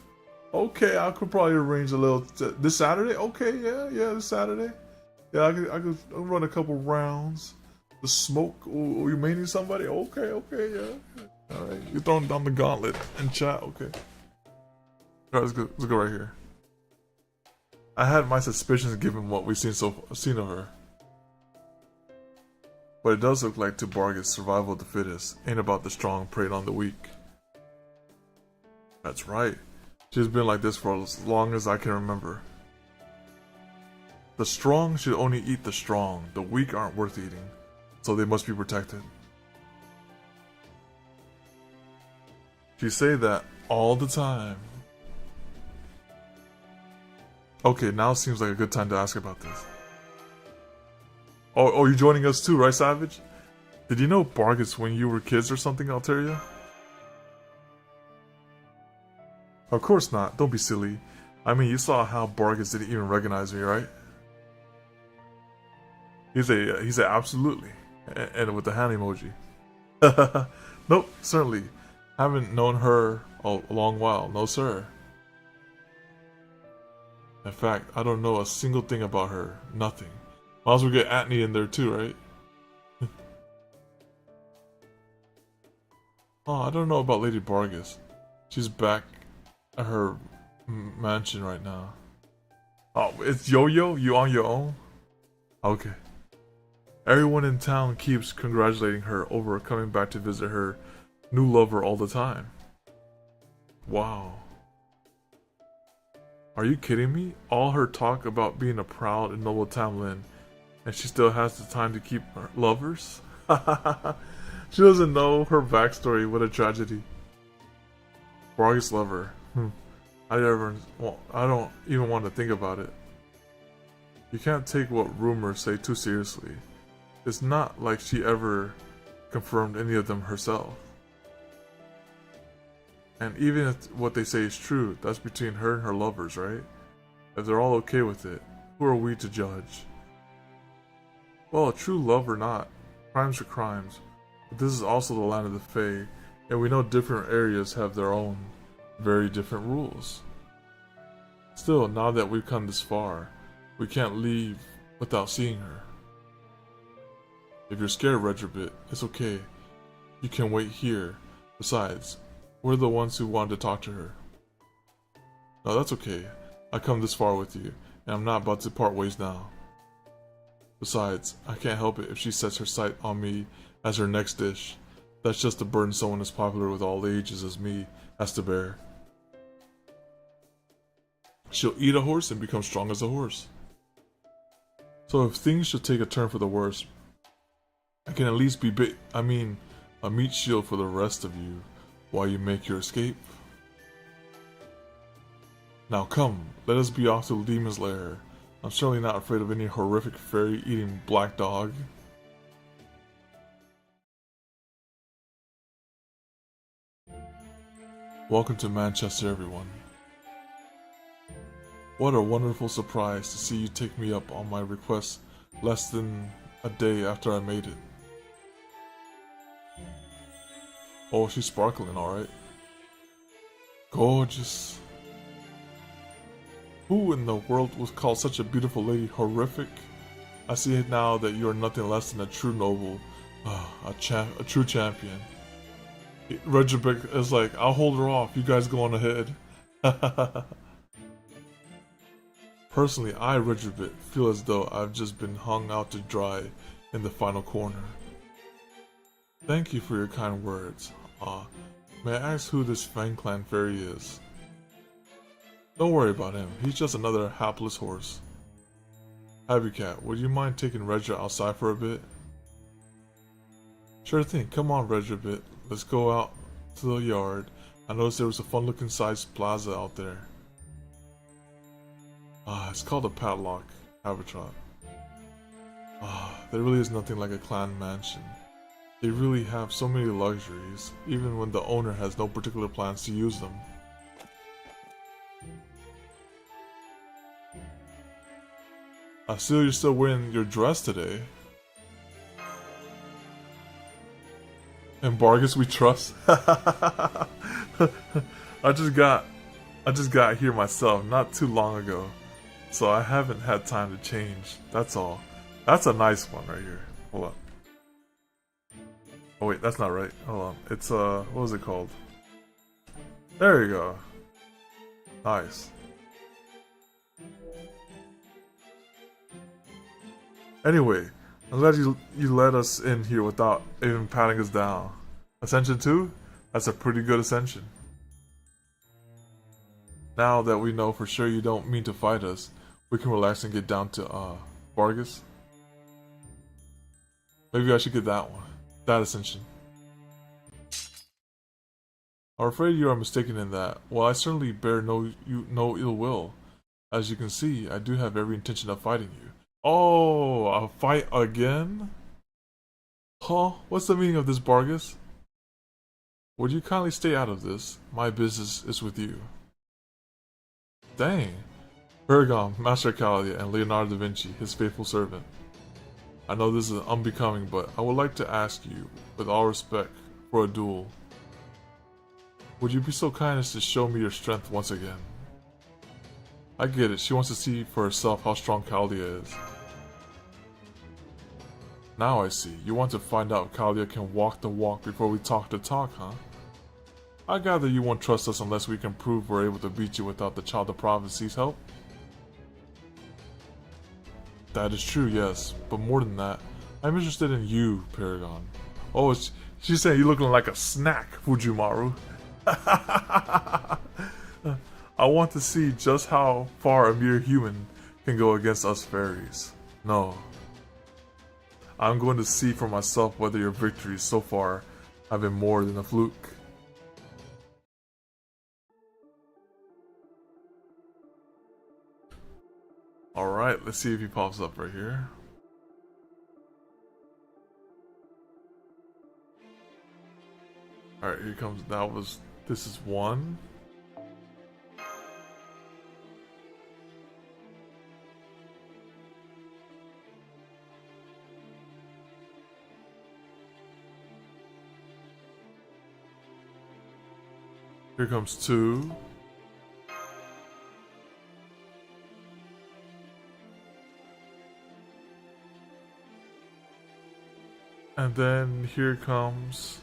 Okay, I could probably arrange a little this Saturday. Okay, yeah, this Saturday. Yeah, I could run a couple rounds. The smoke. Oh, you may need somebody? Okay, yeah. Alright, you're throwing down the gauntlet in chat, okay. Alright, let's go right here. I had my suspicions given what we've seen of her. But it does look like to Vargas, survival of the fittest ain't about the strong preying on the weak. That's right. She's been like this for as long as I can remember. The strong should only eat the strong. The weak aren't worth eating. So they must be protected. You say that all the time. Okay, now seems like a good time to ask about this. Oh, you're joining us too, right, Savage? Did you know Vargas when you were kids or something, Alteria? Of course not, don't be silly. I mean, you saw how Vargas didn't even recognize me, right? He said absolutely, and with the hand emoji. Nope, certainly. Haven't known her a long while. No, sir. In fact, I don't know a single thing about her. Nothing. Might as well get Atney in there too, right? Oh, I don't know about Lady Vargas. She's back at her mansion right now. Oh, it's Yo-Yo? You on your own? Okay. Everyone in town keeps congratulating her over coming back to visit her new lover all the time. Wow. Are you kidding me? All her talk about being a proud and noble Tamlin, and she still has the time to keep her lovers? She doesn't know her backstory. What a tragedy. Vargas lover. I don't even want to think about it. You can't take what rumors say too seriously. It's not like she ever confirmed any of them herself. And even if what they say is true, that's between her and her lovers, right? If they're all okay with it, who are we to judge? Well, a true love or not, crimes are crimes. But this is also the land of the Fae, and we know different areas have their own, very different rules. Still, now that we've come this far, we can't leave without seeing her. If you're scared, Retrobit, it's okay. You can wait here. Besides, we're the ones who wanted to talk to her. No, that's okay. I come this far with you, and I'm not about to part ways now. Besides, I can't help it if she sets her sight on me as her next dish. That's just a burden someone as popular with all ages as me has to bear. She'll eat a horse and become strong as a horse. So if things should take a turn for the worse, I can at least be a meat shield for the rest of you while you make your escape. Now come, let us be off to the demon's lair. I'm certainly not afraid of any horrific fairy-eating black dog. Welcome to Manchester, everyone. What a wonderful surprise to see you take me up on my request less than a day after I made it. Oh, she's sparkling, alright. Gorgeous. Who in the world would call such a beautiful lady horrific? I see it now that you are nothing less than a true noble, a true champion. Regibic is like, I'll hold her off, you guys go on ahead. Personally, I, Regibic, feel as though I've just been hung out to dry in the final corner. Thank you for your kind words. May I ask who this Fang Clan fairy is? Don't worry about him, he's just another hapless horse. Happy Cat, would you mind taking Regia outside for a bit? Sure thing, come on Regia, let's go out to the yard. I noticed there was a fun looking sized plaza out there. It's called a Padlock Habitat. There really is nothing like a clan mansion. They really have so many luxuries, even when the owner has no particular plans to use them. I see you're still wearing your dress today. And Vargas we trust. I just got here myself not too long ago, so I haven't had time to change. That's all. That's a nice one right here. Hold up. Oh wait, that's not right. Hold on. It's what was it called? There you go. Nice. Anyway, I'm glad you let us in here without even patting us down. Ascension 2? That's a pretty good ascension. Now that we know for sure you don't mean to fight us, we can relax and get down to Vargas. Maybe I should get that one. That ascension. I'm afraid you are mistaken in that. Well, I certainly bear no ill will. As you can see, I do have every intention of fighting you. Oh, a fight again? Huh? What's the meaning of this, Vargas? Would you kindly stay out of this? My business is with you. dang. Paragon, Master Caldia, and Leonardo da Vinci, his faithful servant. I know this is unbecoming, but I would like to ask you, with all respect, for a duel. Would you be so kind as to show me your strength once again? I get it, she wants to see for herself how strong Caldia is. Now I see, you want to find out if Caldia can walk the walk before we talk the talk, huh? I gather you won't trust us unless we can prove we're able to beat you without the Child of Prophecy's help? That is true, yes, but more than that, I'm interested in you, Paragon. Oh, she's saying you're looking like a snack, Fujimaru. I want to see just how far a mere human can go against us fairies. No. I'm going to see for myself whether your victories so far have been more than a fluke. Alright, let's see if he pops up right here. Alright, here comes, this is one. Here comes two. And then here comes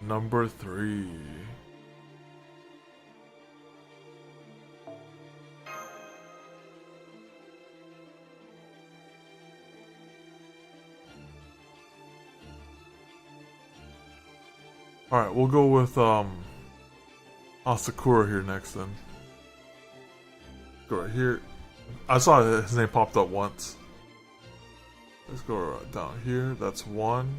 number 3. Alright, we'll go with Asakura here next then. Go right here. I saw his name popped up once. Let's go right down here. That's one.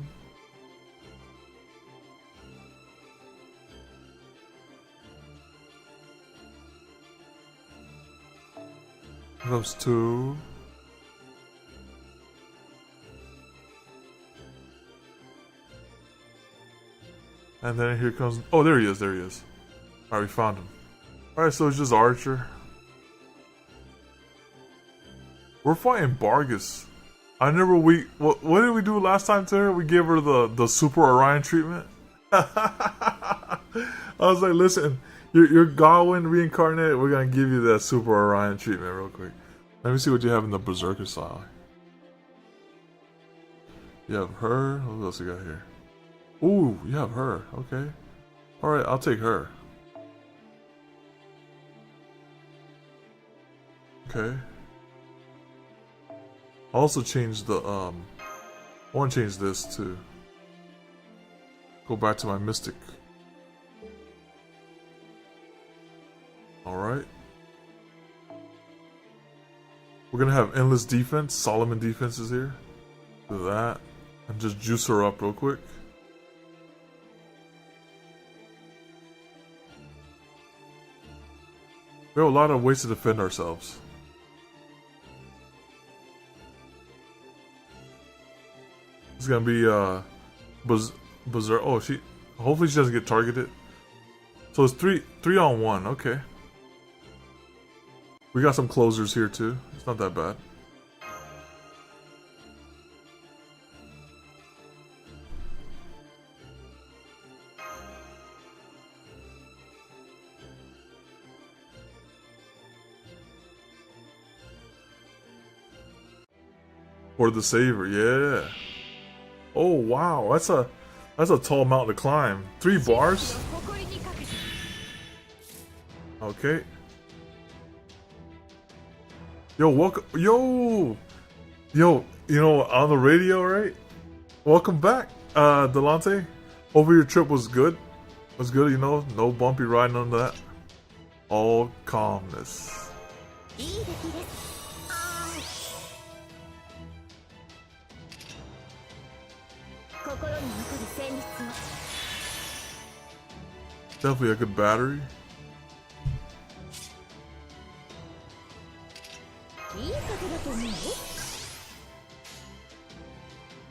Here comes two. And then here comes, oh, there he is, there he is. Alright, we found him. Alright, so it's just Archer. We're fighting Bargus. I never, what did we do last time to her? We gave her the Super Orion treatment. I was like, listen, you're Godwin reincarnated, we're gonna give you that Super Orion treatment real quick. Let me see what you have in the Berserker style. You have her, what else you got here? Ooh, you have her, okay. Alright, I'll take her. Okay. I also changed the, I want to change this too. Go back to my Mystic. Alright. We're gonna have Endless Defense, Solomon Defense is here. Do that. And just juice her up real quick. We have a lot of ways to defend ourselves. It's gonna be Berserk. Oh, hopefully she doesn't get targeted. So it's three on one. Okay. We got some closers here too. It's not that bad. For the saver, yeah. Oh wow, that's a tall mountain to climb. 3 bars. Okay. Yo, welcome. Yo, you know, on the radio, right? Welcome back, Delante. Hope your trip was good. Was good, you know. No bumpy ride, none of that. All calmness. Definitely a good battery.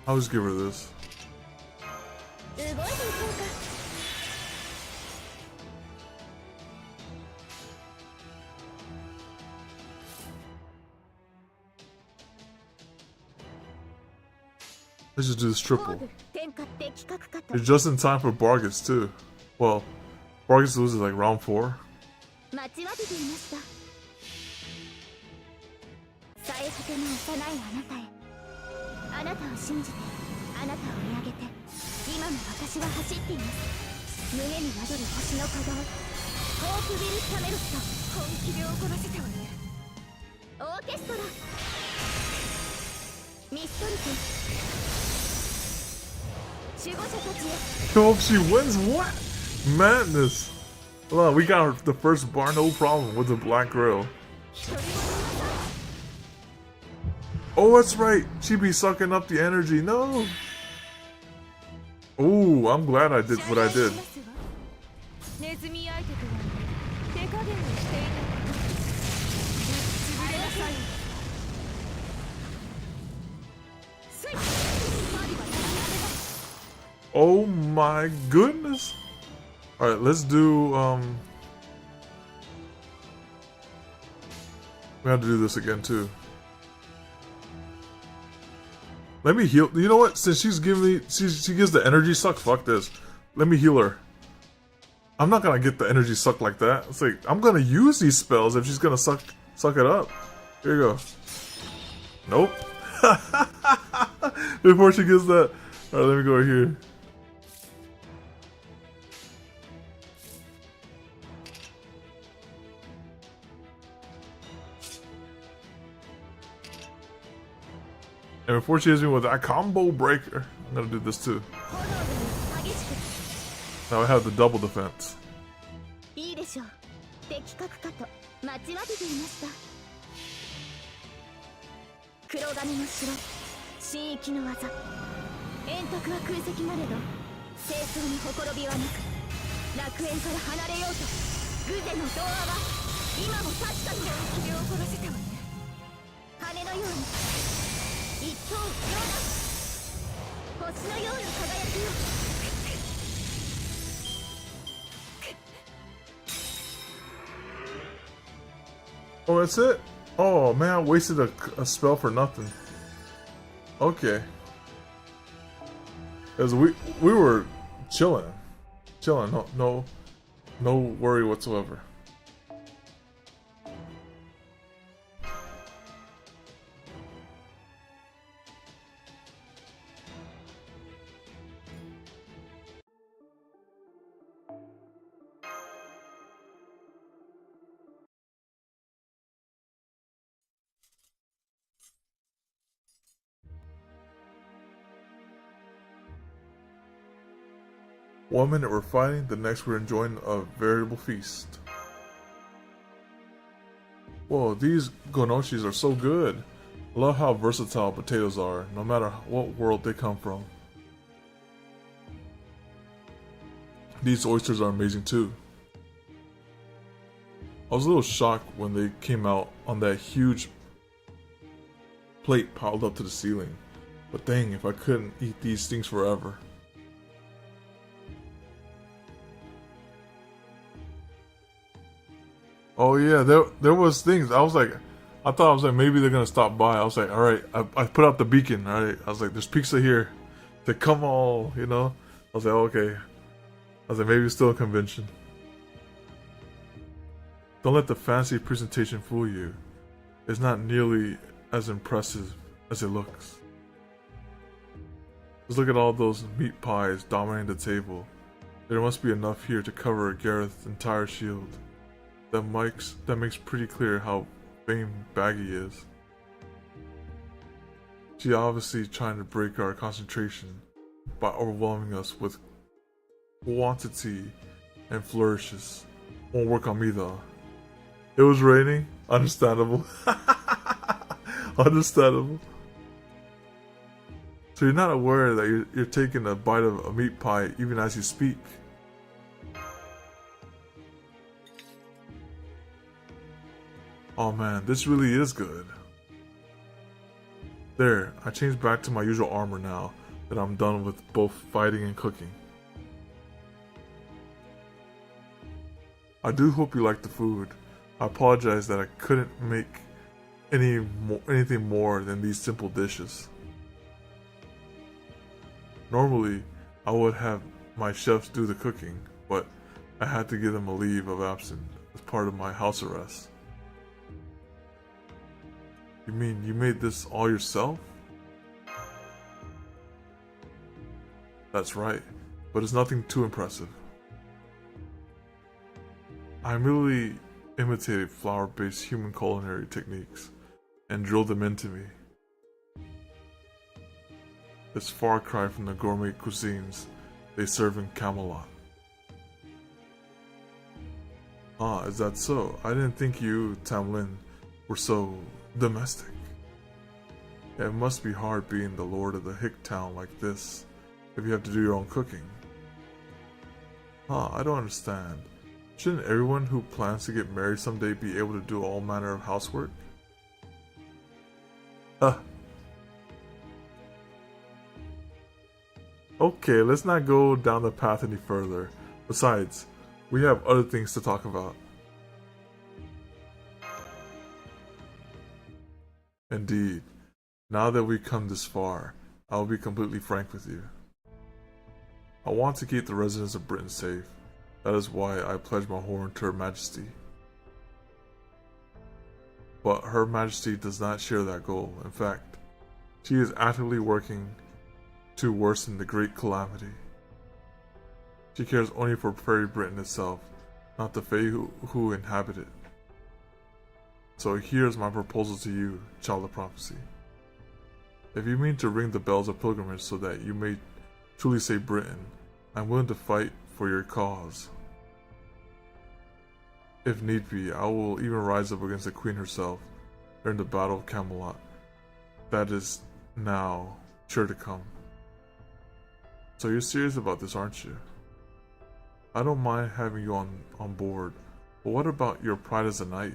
I'll just give her this. Let's just do this 防 triple. 具天下的確かと You're just in time for Bargus too. Well, Bargus loses like round 4. 待ちわびていました。最果ての幼いあなたへ、あなたを信じて、あなたを見上げて、今も私は走っています。胸に宿る星の鼓動、ホープビル・キャメロット、本気で怒らせたわね。オーケストラ、ミストル君、守護者たちへ。 Hope she wins what? Madness. Hold on, we got the first bar, no problem, with the black grill. Oh, that's right. She be sucking up the energy. No. Ooh, I'm glad I did what I did. ネズミ相手とは手加減をしている。潰れなさい。スイッチ。パリはやられない。 Oh my goodness. All right, let's do we have to do this again too. Let me heal. You know what? Since she's giving me, she gives the energy suck. Fuck this. Let me heal her. I'm not gonna get the energy suck like that. It's like I'm gonna use these spells if she's gonna suck it up. Here you go. Nope. Before she gets that. All right, let me go right here. And before she hits me with that combo breaker, I'm gonna do this too. Now I have the double defense. いいでしょう。的確かと待ちわびていました。黒金の城、神域の技。円卓は空席なれど、清掃にほころびはなく、楽園から離れようと、グゼの童話は今も確かに本気で怒らせたわね。羽のように。一等両断、星のような輝きを。 Oh, that's it? Oh man, I wasted a spell for nothing. Okay. Cause we were chilling, no worry whatsoever. One minute we're fighting, the next we're enjoying a veritable feast. Whoa, these gonoshis are so good. I love how versatile potatoes are, no matter what world they come from. These oysters are amazing too. I was a little shocked when they came out on that huge plate piled up to the ceiling. But dang, if I couldn't eat these things forever. Oh yeah, there was things. I thought maybe they're gonna stop by. I was like, all right, I put out the beacon. All right, I was like, there's pizza here. They come all, you know. I was like, okay. I was like, maybe it's still a convention. Don't let the fancy presentation fool you. It's not nearly as impressive as it looks. Just look at all those meat pies dominating the table. There must be enough here to cover Gareth's entire shield. That makes pretty clear how vain Baggy is. She's obviously trying to break our concentration by overwhelming us with quantity and flourishes. Won't work on me though. It was raining. Understandable. Understandable. So you're not aware that you're taking a bite of a meat pie even as you speak. Oh man, this really is good. There, I changed back to my usual armor now that I'm done with both fighting and cooking. I do hope you like the food. I apologize that I couldn't make anything more than these simple dishes. Normally, I would have my chefs do the cooking, but I had to give them a leave of absence as part of my house arrest. You mean you made this all yourself? That's right, but it's nothing too impressive. I merely imitated flour-based human culinary techniques and drilled them into me. It's far cry from the gourmet cuisines they serve in Camelot. Ah, is that so? I didn't think you, Tamlin, were so domestic. It must be hard being the lord of the hick town like this if you have to do your own cooking. I don't understand. Shouldn't everyone who plans to get married someday be able to do all manner of housework? Okay, let's not go down the path any further. Besides, we have other things to talk about. Indeed. Now that we've come this far, I'll be completely frank with you. I want to keep the residents of Britain safe. That is why I pledge my horn to Her Majesty. But Her Majesty does not share that goal. In fact, she is actively working to worsen the great calamity. She cares only for Fairy Britain itself, not the Fae who inhabit it. So here's my proposal to you, Child of Prophecy. If you mean to ring the bells of pilgrimage so that you may truly save Britain, I'm willing to fight for your cause. If need be, I will even rise up against the Queen herself during the Battle of Camelot. That is now sure to come. So you're serious about this, aren't you? I don't mind having you on board, but what about your pride as a knight?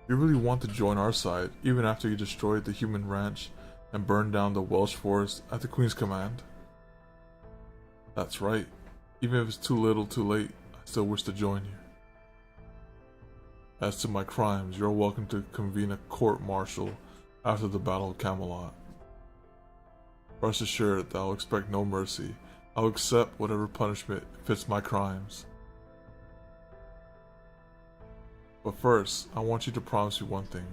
You really want to join our side, even after you destroyed the human ranch and burned down the Welsh forest at the Queen's command? That's right. Even if it's too little too late, I still wish to join you. As to my crimes, you're welcome to convene a court-martial after the Battle of Camelot. Rest assured that I'll expect no mercy. I'll accept whatever punishment fits my crimes. But first, I want you to promise me one thing.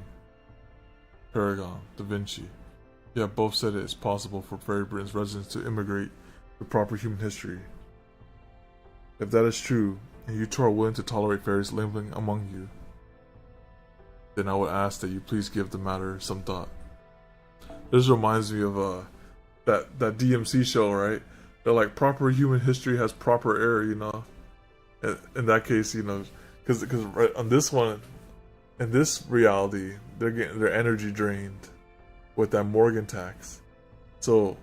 Paragon, Da Vinci, you have both said it is possible for Fairy Britain's residents to immigrate with proper human history. If that is true, and you two are willing to tolerate fairies living among you, then I would ask that you please give the matter some thought. This reminds me of that DMC show, right? They're like, proper human history has proper error, you know? In that case, you know, because right on this one, in this reality, they're getting their energy drained with that Morgan tax. So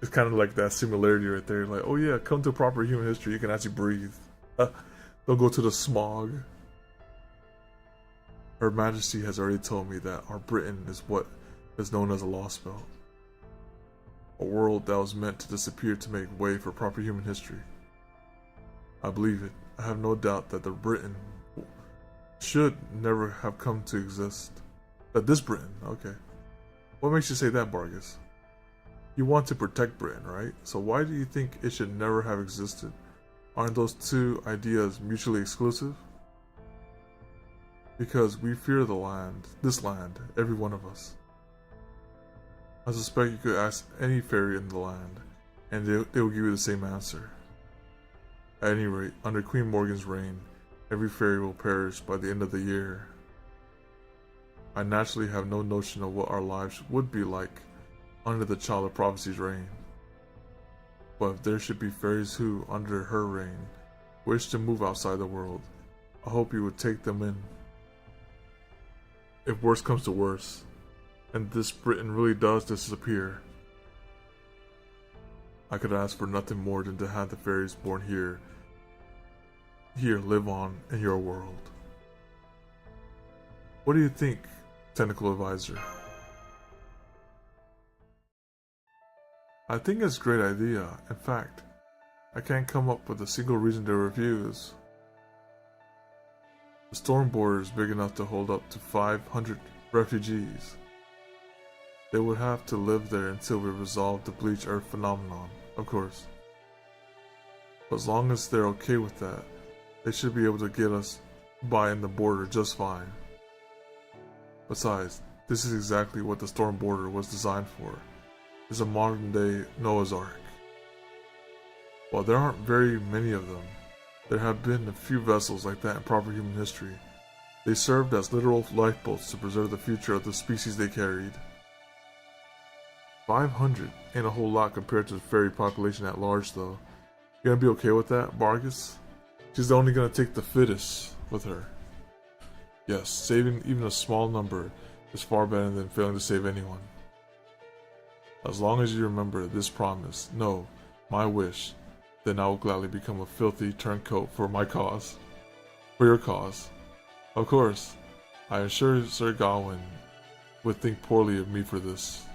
it's kind of like that similarity right there. Like, oh yeah, come to proper human history, you can actually breathe. Don't go to the smog. Her Majesty has already told me that our Britain is what is known as a Lostbelt. A world that was meant to disappear to make way for proper human history. I believe it. I have no doubt that the Britain should never have come to exist. That this Britain, okay. What makes you say that, Vargas? You want to protect Britain, right? So why do you think it should never have existed? Aren't those two ideas mutually exclusive? Because we fear the land, this land, every one of us. I suspect you could ask any fairy in the land, and they will give you the same answer. At any rate, under Queen Morgan's reign, every fairy will perish by the end of the year. I naturally have no notion of what our lives would be like under the Child of Prophecy's reign. But if there should be fairies who, under her reign, wish to move outside the world, I hope you would take them in. If worse comes to worse, and this Britain really does disappear, I could ask for nothing more than to have the fairies born here live on in your world. What do you think, Technical Advisor? I think it's a great idea. In fact, I can't come up with a single reason to refuse. The storm border is big enough to hold up to 500 refugees. They would have to live there until we resolve the bleach earth phenomenon, of course. But as long as they're okay with that, they should be able to get us by in the border just fine. Besides, this is exactly what the storm border was designed for. It's a modern day Noah's Ark. While there aren't very many of them, there have been a few vessels like that in proper human history. They served as literal lifeboats to preserve the future of the species they carried. 500 ain't a whole lot compared to the fairy population at large though. You gonna be okay with that, Vargas? She's only gonna take the fittest with her. Yes, saving even a small number is far better than failing to save anyone. As long as you remember this promise, no, my wish, then I will gladly become a filthy turncoat for my cause. For your cause. Of course, I am sure Sir Gawain would think poorly of me for this.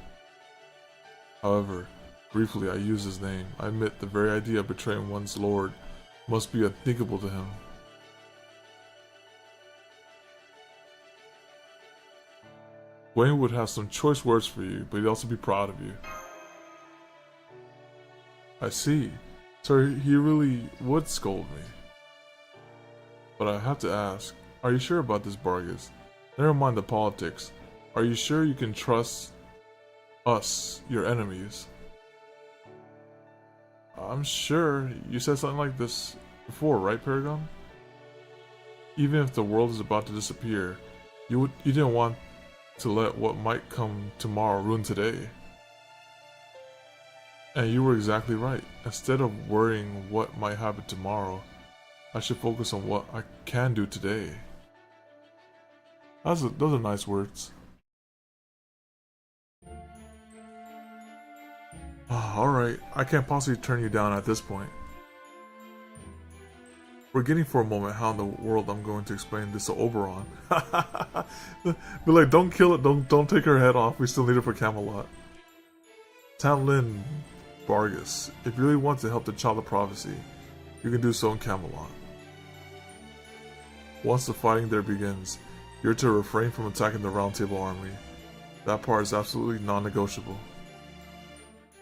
However, briefly I use his name. I admit the very idea of betraying one's lord must be unthinkable to him. Wayne would have some choice words for you, but he'd also be proud of you. I see. So he really would scold me. But I have to ask, are you sure about this, Vargas? Never mind the politics. Are you sure you can trust us, your enemies? I'm sure. You said something like this before, right, Paragon? Even if the world is about to disappear, you didn't want to let what might come tomorrow ruin today. And you were exactly right. Instead of worrying what might happen tomorrow, I should focus on what I can do today. Those are nice words. Alright, I can't possibly turn you down at this point. Forgetting for a moment how in the world I'm going to explain this to Oberon. Be like, don't kill it, don't take her head off, we still need her for Camelot. Tamlin Vargas, if you really want to help the Child of Prophecy, you can do so in Camelot. Once the fighting there begins, you're to refrain from attacking the Round Table army. That part is absolutely non-negotiable.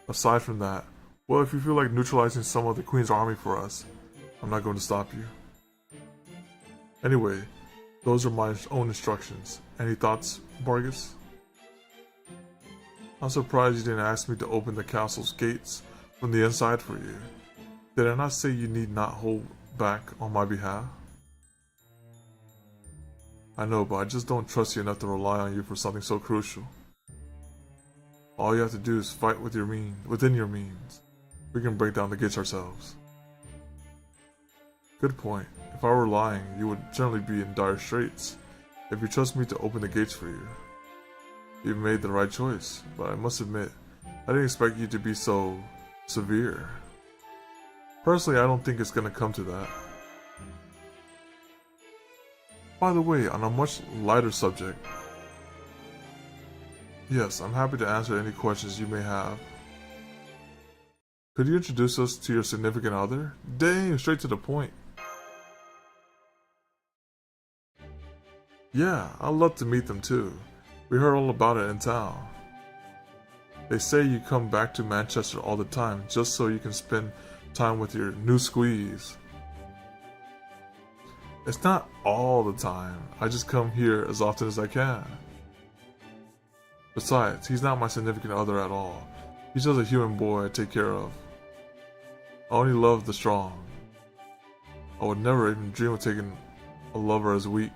Aside from that, well, if you feel like neutralizing some of the Queen's army for us, I'm not going to stop you. Anyway, those are my own instructions. Any thoughts, Vargas? I'm surprised you didn't ask me to open the castle's gates from the inside for you. Did I not say you need not hold back on my behalf? I know, but I just don't trust you enough to rely on you for something so crucial. All you have to do is fight with within your means. We can break down the gates ourselves. Good point. If I were lying, you would generally be in dire straits. If you trust me to open the gates for you, you've made the right choice, but I must admit, I didn't expect you to be so severe. Personally, I don't think it's gonna come to that. By the way, on a much lighter subject, yes, I'm happy to answer any questions you may have. Could you introduce us to your significant other? Dang, straight to the point. Yeah, I'd love to meet them too. We heard all about it in town. They say you come back to Manchester all the time just so you can spend time with your new squeeze. It's not all the time. I just come here as often as I can. Besides, he's not my significant other at all. He's just a human boy I take care of. I only love the strong. I would never even dream of taking a lover as weak,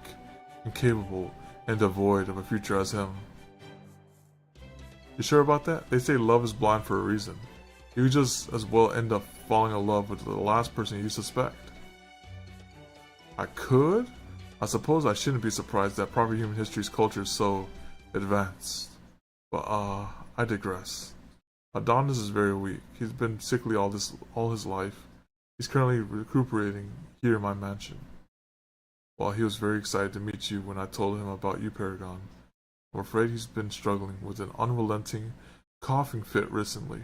incapable, and devoid of a future as him. You sure about that? They say love is blind for a reason. You could just as well end up falling in love with the last person you suspect. I could? I suppose I shouldn't be surprised that proper human history's culture is so advanced. But I digress. Adonis is very weak. He's been sickly all his life. He's currently recuperating here in my mansion. While he was very excited to meet you when I told him about you, Paragon, I'm afraid he's been struggling with an unrelenting coughing fit recently.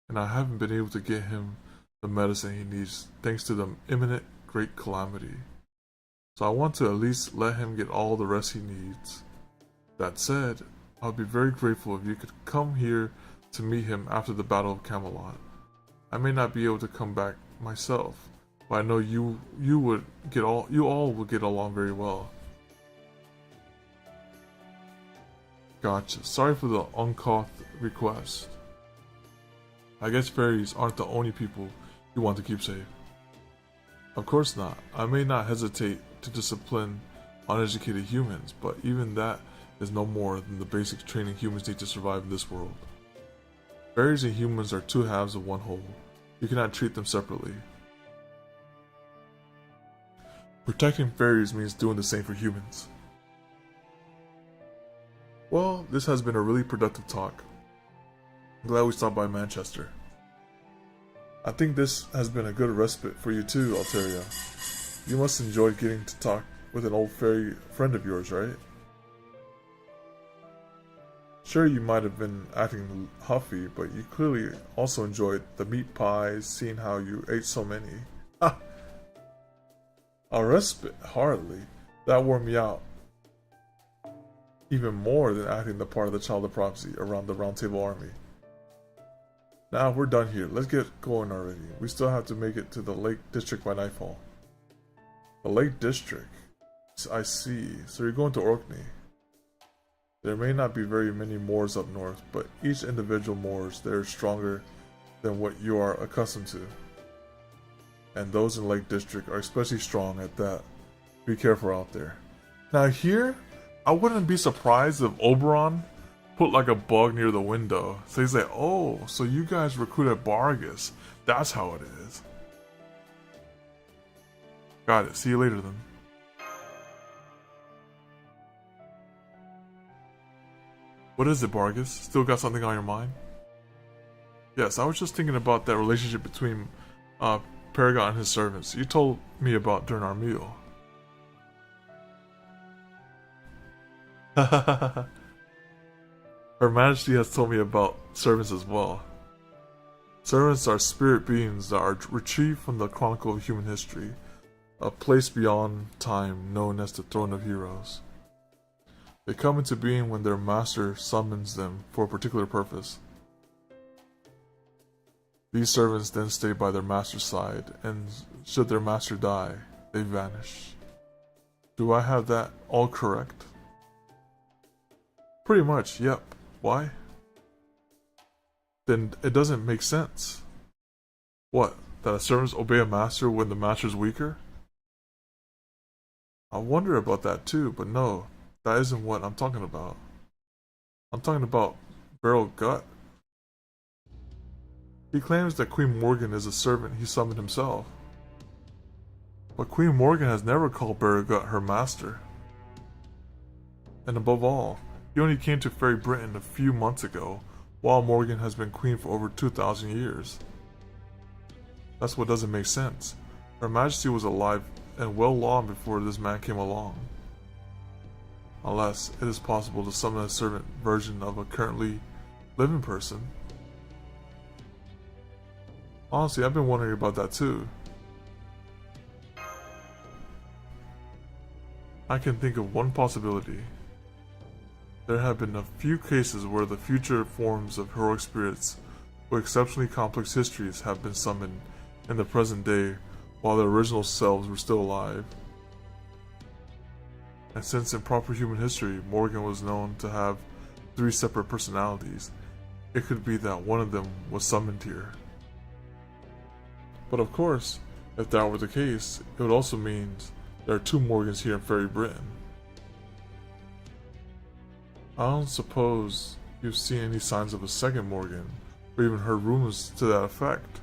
And I haven't been able to get him the medicine he needs thanks to the imminent great calamity. So I want to at least let him get all the rest he needs. That said, I would be very grateful if you could come here to meet him after the Battle of Camelot. I may not be able to come back myself, but I know you all would get along very well. Gotcha. Sorry for the uncouth request. I guess fairies aren't the only people you want to keep safe. Of course not. I may not hesitate to discipline uneducated humans, but even that is no more than the basic training humans need to survive in this world. Fairies and humans are two halves of one whole. You cannot treat them separately. Protecting fairies means doing the same for humans. Well, this has been a really productive talk. I'm glad we stopped by Manchester. I think this has been a good respite for you too, Alteria. You must enjoy getting to talk with an old fairy friend of yours, right? Sure, you might have been acting huffy, but you clearly also enjoyed the meat pies, seeing how you ate so many. Ha! A respite? Hardly. That wore me out even more than acting the part of the child of prophecy around the Round Table Army. Now we're done here. Let's get going already. We still have to make it to the Lake District by nightfall. The Lake District? I see. So you're going to Orkney. There may not be very many moors up north, but each individual moors there is stronger than what you are accustomed to. And those in Lake District are especially strong at that. Be careful out there. Now here, I wouldn't be surprised if Oberon put like a bug near the window. So he's like, oh, so you guys recruited Bargus. That's how it is. Got it. See you later then. What is it, Bargus? Still got something on your mind? Yes, I was just thinking about that relationship between Paragon and his servants. You told me about during our meal. Her Majesty has told me about servants as well. Servants are spirit beings that are retrieved from the chronicle of human history, a place beyond time known as the Throne of Heroes. They come into being when their master summons them for a particular purpose. These servants then stay by their master's side, and should their master die, they vanish. Do I have that all correct? Pretty much, yep. Why? Then it doesn't make sense. What? That a servants obey a master when the master's weaker? I wonder about that too, but no. That isn't what I'm talking about. I'm talking about Beryl Gut. He claims that Queen Morgan is a servant he summoned himself. But Queen Morgan has never called Beryl Gut her master. And above all, he only came to Fairy Britain a few months ago, while Morgan has been queen for over 2,000 years. That's what doesn't make sense. Her Majesty was alive and well long before this man came along. Unless it is possible to summon a servant version of a currently living person. Honestly, I've been wondering about that too. I can think of one possibility. There have been a few cases where the future forms of heroic spirits with exceptionally complex histories have been summoned in the present day while their original selves were still alive. And since in proper human history, Morgan was known to have 3 separate personalities, it could be that one of them was summoned here. But of course, if that were the case, it would also mean there are 2 Morgans here in Fairy Britain. I don't suppose you've seen any signs of a second Morgan, or even heard rumors to that effect.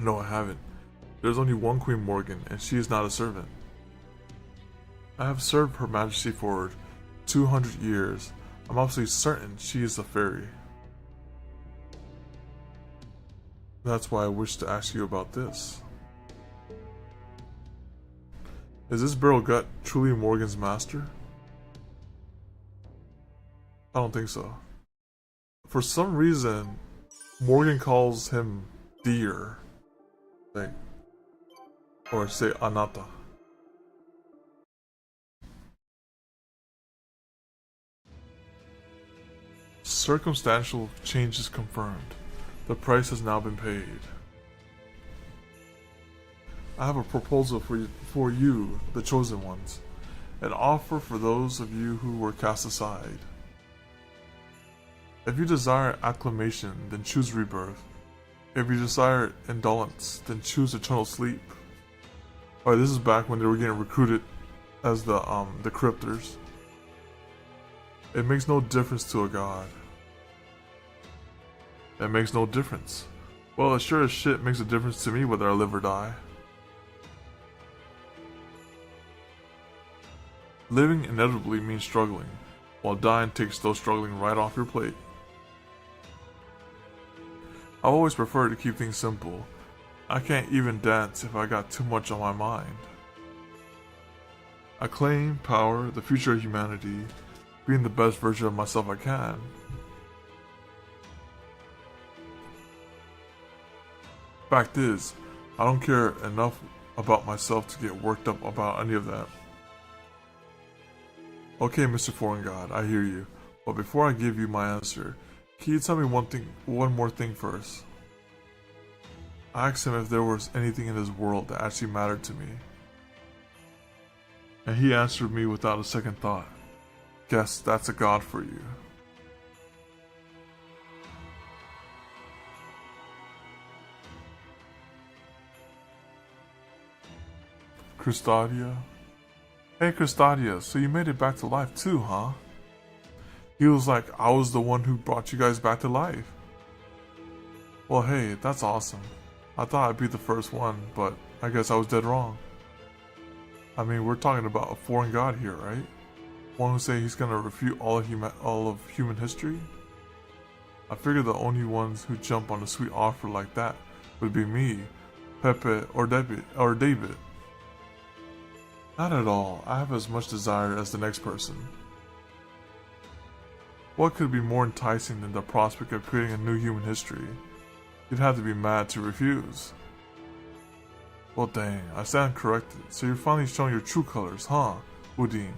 No, I haven't. There's only one Queen Morgan, and she is not a servant. I have served Her Majesty for 200 years. I'm absolutely certain she is a fairy. That's why I wish to ask you about this. Is this Beryl Gut truly Morgan's master? I don't think so. For some reason, Morgan calls him dear. Or say Anata. circumstantial change is confirmed. The price has now been paid. I have a proposal for you, the chosen ones. An offer for those of you who were cast aside. If you desire acclamation, then choose rebirth. If you desire indolence, then choose eternal sleep. Alright, this is back when they were getting recruited as the cryptors. It makes no difference to a god. It makes no difference. Well, it sure as shit makes a difference to me whether I live or die. Living inevitably means struggling, while dying takes those struggling right off your plate. I've always preferred to keep things simple. I can't even dance if I got too much on my mind. Acclaim, power, the future of humanity, being the best version of myself I can. Fact is, I don't care enough about myself to get worked up about any of that. Okay, Mr. Foreign God, I hear you. But before I give you my answer, can you tell me one more thing first? I asked him if there was anything in this world that actually mattered to me. And he answered me without a second thought. Guess that's a god for you. Christadia? Hey Christadia, so you made it back to life too, huh? He was like, I was the one who brought you guys back to life. Well hey, that's awesome. I thought I'd be the first one, but I guess I was dead wrong. I mean, we're talking about a foreign god here, right? One who say he's gonna refute all of human history? I figured the only ones who jump on a sweet offer like that would be me, Pepe, or David. Not at all. I have as much desire as the next person. What could be more enticing than the prospect of creating a new human history? You'd have to be mad to refuse. Well dang, I stand corrected, so you're finally showing your true colors, huh, Udine?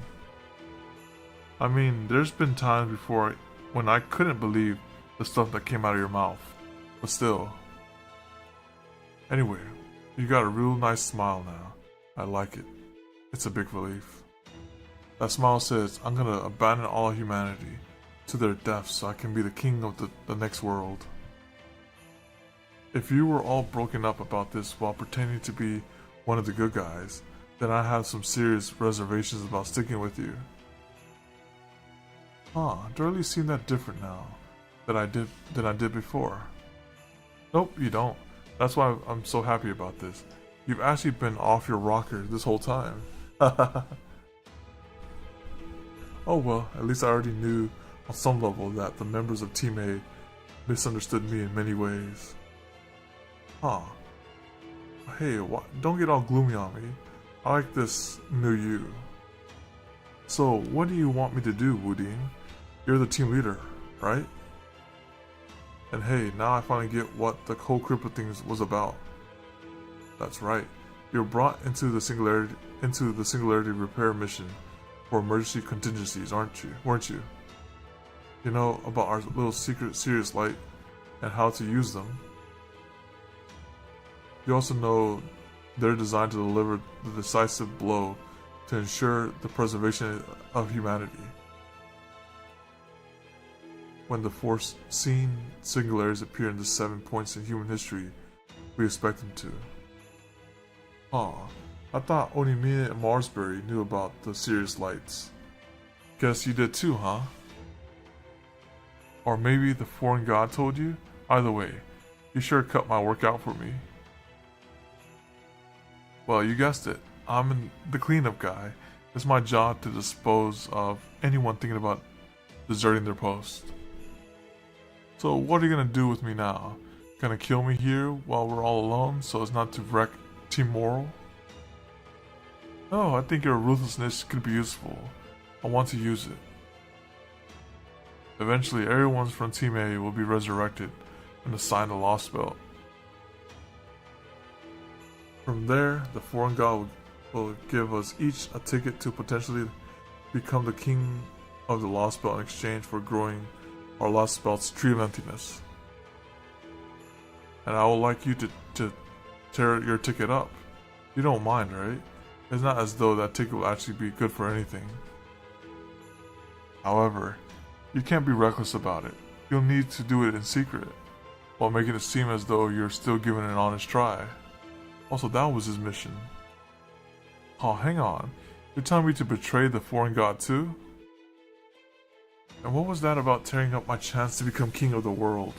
I mean, there's been times before when I couldn't believe the stuff that came out of your mouth, but still. Anyway, you got a real nice smile now. I like it. It's a big relief. That smile says, I'm gonna abandon all humanity to their deaths so I can be the king of the next world. If you were all broken up about this while pretending to be one of the good guys, then I have some serious reservations about sticking with you. Huh, do I really seem that different now than I did before? Nope, you don't. That's why I'm so happy about this. You've actually been off your rocker this whole time. Oh well, at least I already knew on some level that the members of Team A misunderstood me in many ways. Huh. Hey, don't get all gloomy on me. I like this new you. So, what do you want me to do, Woodine? You're the team leader, right? And hey, now I finally get what the whole crypto thing was about. That's right. You're brought into the singularity repair mission for emergency contingencies, weren't you? You know about our little secret Sirius light and how to use them. You also know they're designed to deliver the decisive blow to ensure the preservation of humanity. When the foreseen singularities appear in the 7 points in human history, we expect them to. I thought only me and Marsbury knew about the Sirius lights. Guess you did too, huh? Or maybe the foreign god told you? Either way, you sure cut my work out for me. Well, you guessed it. I'm the cleanup guy. It's my job to dispose of anyone thinking about deserting their post. So what are you gonna do with me now? Gonna kill me here while we're all alone so as not to wreck team moral? No, I think your ruthlessness could be useful. I want to use it. Eventually, everyone from Team A will be resurrected and assigned a Lostbelt. From there, the foreign god will give us each a ticket to potentially become the king of the Lostbelt in exchange for growing or Lostbelt's Tree of Emptiness. And I would like you to tear your ticket up. You don't mind, right? It's not as though that ticket will actually be good for anything. However, you can't be reckless about it. You'll need to do it in secret, while making it seem as though you're still giving it an honest try. Also, that was his mission. Oh, hang on. You're telling me to betray the foreign god too? And what was that about tearing up my chance to become king of the world?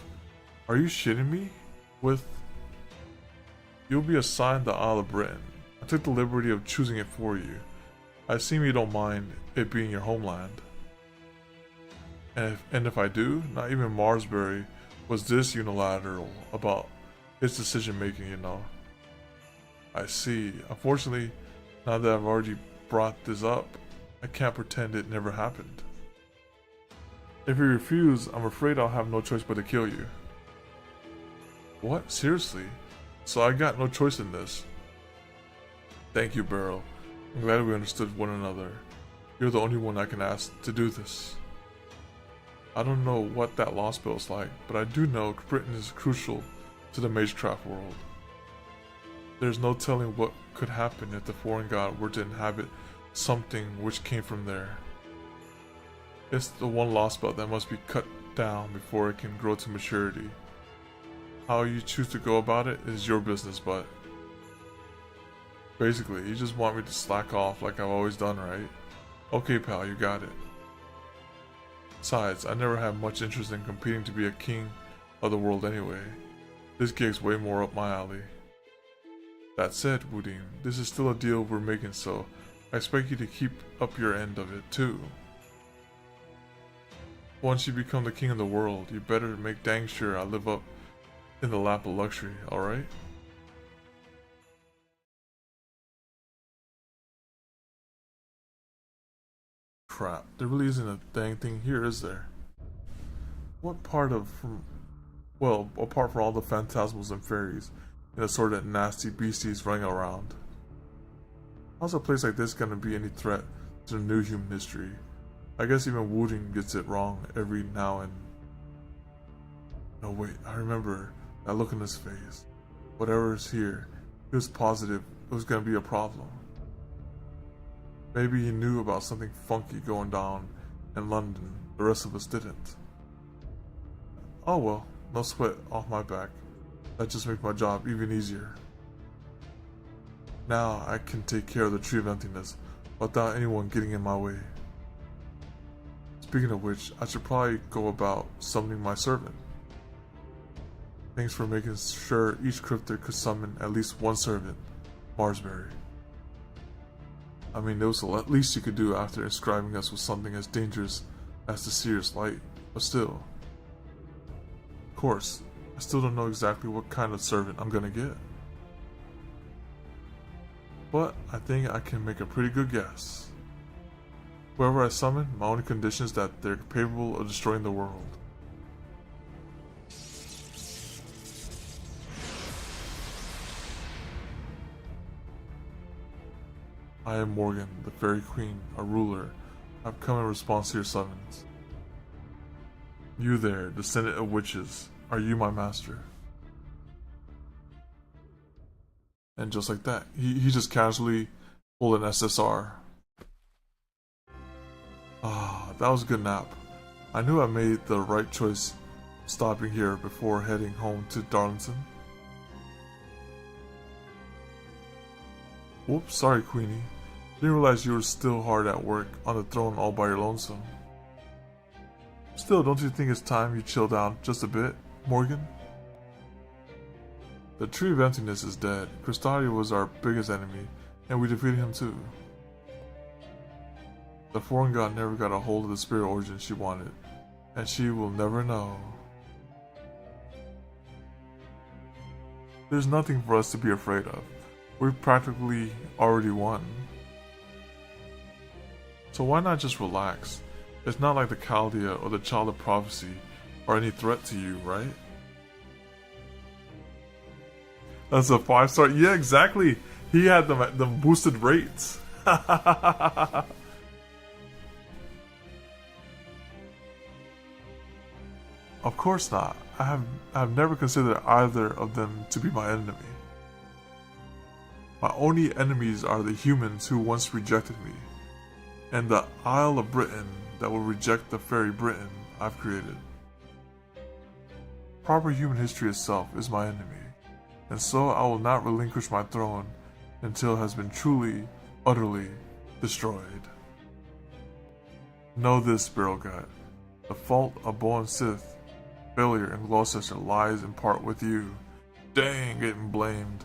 Are you shitting me? You'll be assigned the Isle of Britain. I took the liberty of choosing it for you. I assume you don't mind it being your homeland. And if I do, not even Marsbury was this unilateral about its decision making, you know. I see. Unfortunately, now that I've already brought this up, I can't pretend it never happened. If you refuse, I'm afraid I'll have no choice but to kill you. What? Seriously? So I got no choice in this. Thank you, Beryl. I'm glad we understood one another. You're the only one I can ask to do this. I don't know what that Lostbelt's like, but I do know Britain is crucial to the Magecraft world. There's no telling what could happen if the foreign god were to inhabit something which came from there. It's the one Lostbelt that must be cut down before it can grow to maturity. How you choose to go about it is your business, but basically, you just want me to slack off like I've always done, right? Okay, pal, you got it. Besides, I never had much interest in competing to be a king of the world anyway. This gig's way more up my alley. That said, Wudin, this is still a deal we're making, so I expect you to keep up your end of it too. Once you become the king of the world, you better make dang sure I live up in the lap of luxury, alright? Crap, there really isn't a dang thing here, is there? What part of, well, apart from all the phantasmals and fairies, and assorted nasty beasties running around. How's a place like this gonna be any threat to the new human history? I guess even Wudin gets it wrong every now and... No wait, I remember that look on his face. Whatever is here, he was positive it was gonna be a problem. Maybe he knew about something funky going down in London, the rest of us didn't. Oh well, no sweat off my back. That just makes my job even easier. Now I can take care of the Tree of Emptiness without anyone getting in my way. Speaking of which, I should probably go about summoning my servant. Thanks for making sure each cryptid could summon at least one servant, Marsbury. I mean, there was the least you could do after inscribing us with something as dangerous as the Seer's Light, but still. Of course, I still don't know exactly what kind of servant I'm gonna get. But I think I can make a pretty good guess. Whoever I summon, my only condition is that they're capable of destroying the world. I am Morgan, the Fairy Queen, a ruler. I've come in response to your summons. You there, descendant of witches, are you my master? And just like that, he just casually pulled an SSR. Ah, that was a good nap. I knew I made the right choice stopping here before heading home to Darlington. Whoops, sorry Queenie. Didn't realize you were still hard at work on the throne all by your lonesome. Still, don't you think it's time you chilled out just a bit, Morgan? The Tree of Emptiness is dead. Crystali was our biggest enemy, and we defeated him too. The foreign god never got a hold of the spirit origin she wanted, and she will never know. There's nothing for us to be afraid of. We've practically already won. So why not just relax? It's not like the Chaldea or the Child of Prophecy are any threat to you, right? That's a 5-star. Yeah, exactly. He had the boosted rates. Of course not. I have never considered either of them to be my enemy. My only enemies are the humans who once rejected me, and the Isle of Britain that will reject the fairy Britain I've created. Proper human history itself is my enemy, and so I will not relinquish my throne until it has been truly, utterly destroyed. Know this, Barrel Gut. The fault of Bowen Sith failure in Gloucester lies in part with you. Dang, getting blamed.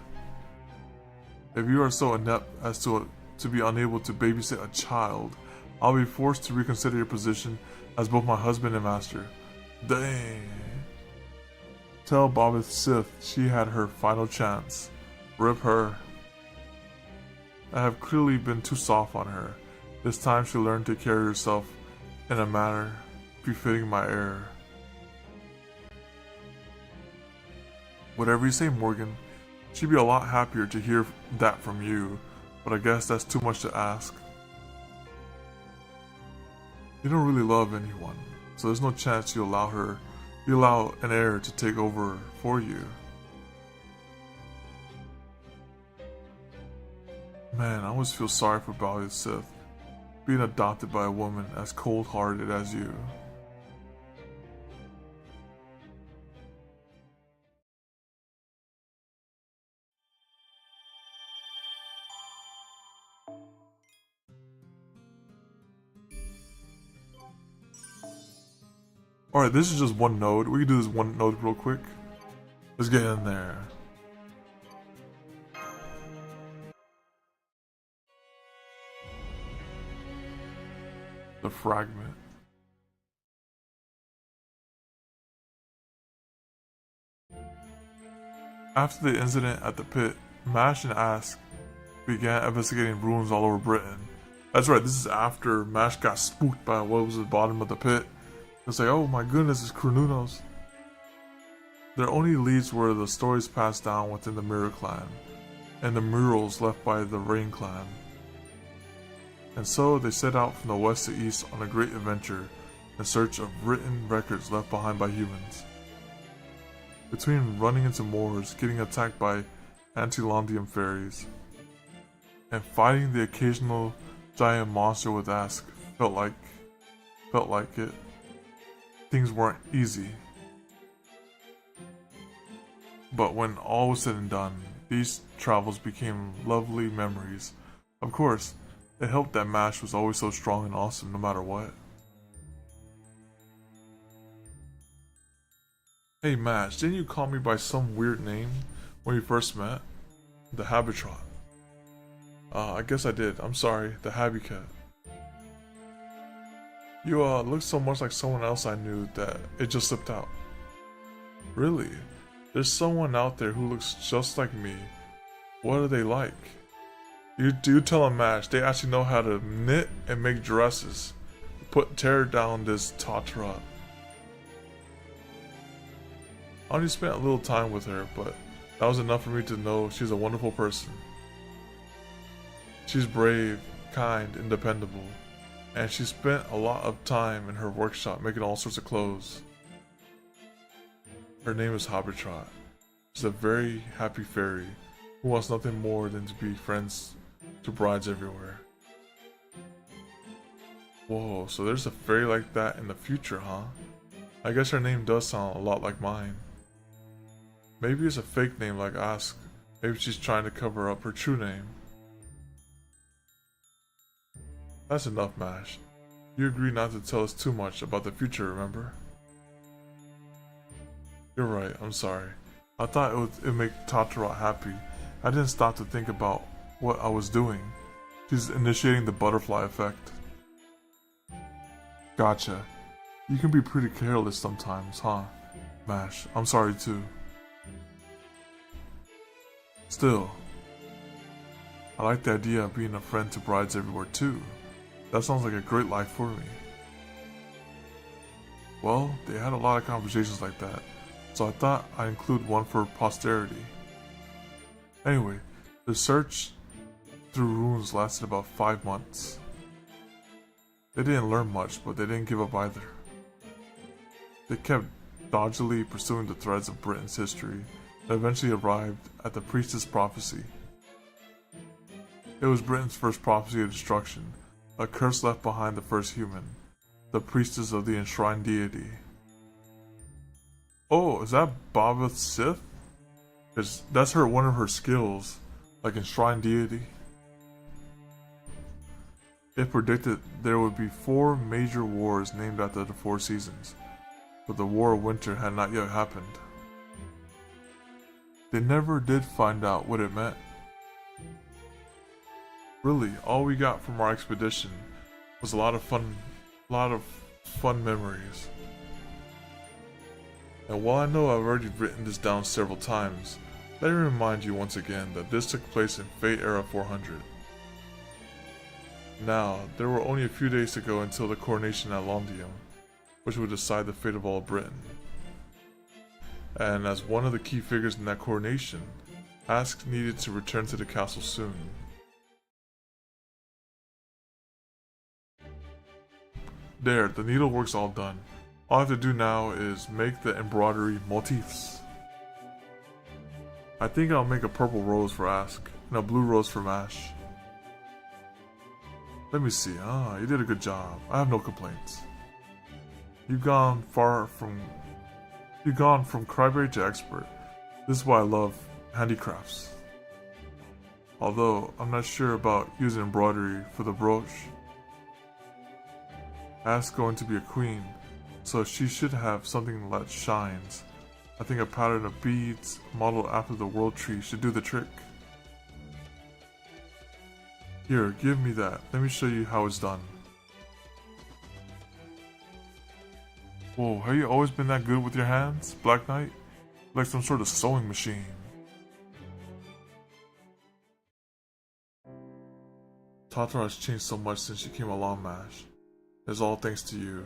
If you are so inept as to be unable to babysit a child, I'll be forced to reconsider your position as both my husband and master. Dang. Tell Bobby Sith she had her final chance. Rip her. I have clearly been too soft on her. This time she'll learn to carry herself in a manner befitting my heir. Whatever you say, Morgan, she'd be a lot happier to hear that from you, but I guess that's too much to ask. You don't really love anyone, so there's no chance you allow an heir to take over for you. Man, I always feel sorry for Bobby Sith, being adopted by a woman as cold-hearted as you. Alright, this is just one node. We can do this one node real quick. Let's get in there. The fragment. After the incident at the pit, Mash and Ask began investigating ruins all over Britain. That's right, this is after Mash got spooked by what was at the bottom of the pit. It's like, oh my goodness, it's Cronunos. Their only leads were the stories passed down within the Mirror Clan, and the murals left by the Rain Clan. And so they set out from the west to east on a great adventure in search of written records left behind by humans. Between running into Moors, getting attacked by Antilondium fairies, and fighting the occasional giant monster with Ask, felt like it. Things weren't easy. But when all was said and done, these travels became lovely memories. Of course, it helped that Mash was always so strong and awesome no matter what. Hey Mash, didn't you call me by some weird name when we first met? The Habitrot. I guess I did. I'm sorry, the Habicat. You look so much like someone else I knew that it just slipped out. Really? There's someone out there who looks just like me. What are they like? You do tell them, Mash, they actually know how to knit and make dresses. Tear down this Tatra. I only spent a little time with her, but that was enough for me to know she's a wonderful person. She's brave, kind, and dependable. And she spent a lot of time in her workshop making all sorts of clothes. Her name is Habitrot. She's a very happy fairy who wants nothing more than to be friends to brides everywhere. Whoa, so there's a fairy like that in the future, huh? I guess her name does sound a lot like mine. Maybe it's a fake name like Ask. Maybe she's trying to cover up her true name. That's enough, Mash. You agreed not to tell us too much about the future, remember? You're right, I'm sorry. I thought it would make Tatarot happy. I didn't stop to think about what I was doing. She's initiating the butterfly effect. Gotcha. You can be pretty careless sometimes, huh? Mash, I'm sorry too. Still, I like the idea of being a friend to brides everywhere too. That sounds like a great life for me. Well, they had a lot of conversations like that, so I thought I'd include one for posterity. Anyway, the search through ruins lasted about 5 months. They didn't learn much, but they didn't give up either. They kept dodgily pursuing the threads of Britain's history, and eventually arrived at the Priestess Prophecy. It was Britain's first prophecy of destruction, a curse left behind the first human, the priestess of the enshrined deity. Oh, is that Baba Sith? That's one of her skills, like enshrined deity. It predicted there would be 4 major wars named after the 4 seasons, but the War of Winter had not yet happened. They never did find out what it meant. Really, all we got from our expedition was a lot of fun memories. And while I know I've already written this down several times, let me remind you once again that this took place in Fate Era 400. Now, there were only a few days to go until the coronation at Londinium, which would decide the fate of all of Britain. And as one of the key figures in that coronation, Ask needed to return to the castle soon. There, the needlework's all done. All I have to do now is make the embroidery motifs. I think I'll make a purple rose for Ask, and a blue rose for Mash. Let me see. You did a good job. I have no complaints. You've gone from crybaby to expert. This is why I love handicrafts. Although, I'm not sure about using embroidery for the brooch. Ask's going to be a queen, so she should have something that shines. I think a pattern of beads modeled after the world tree should do the trick. Here, give me that. Let me show you how it's done. Whoa, have you always been that good with your hands, Black Knight? Like some sort of sewing machine. Tatra has changed so much since she came along, Mash. It's all thanks to you.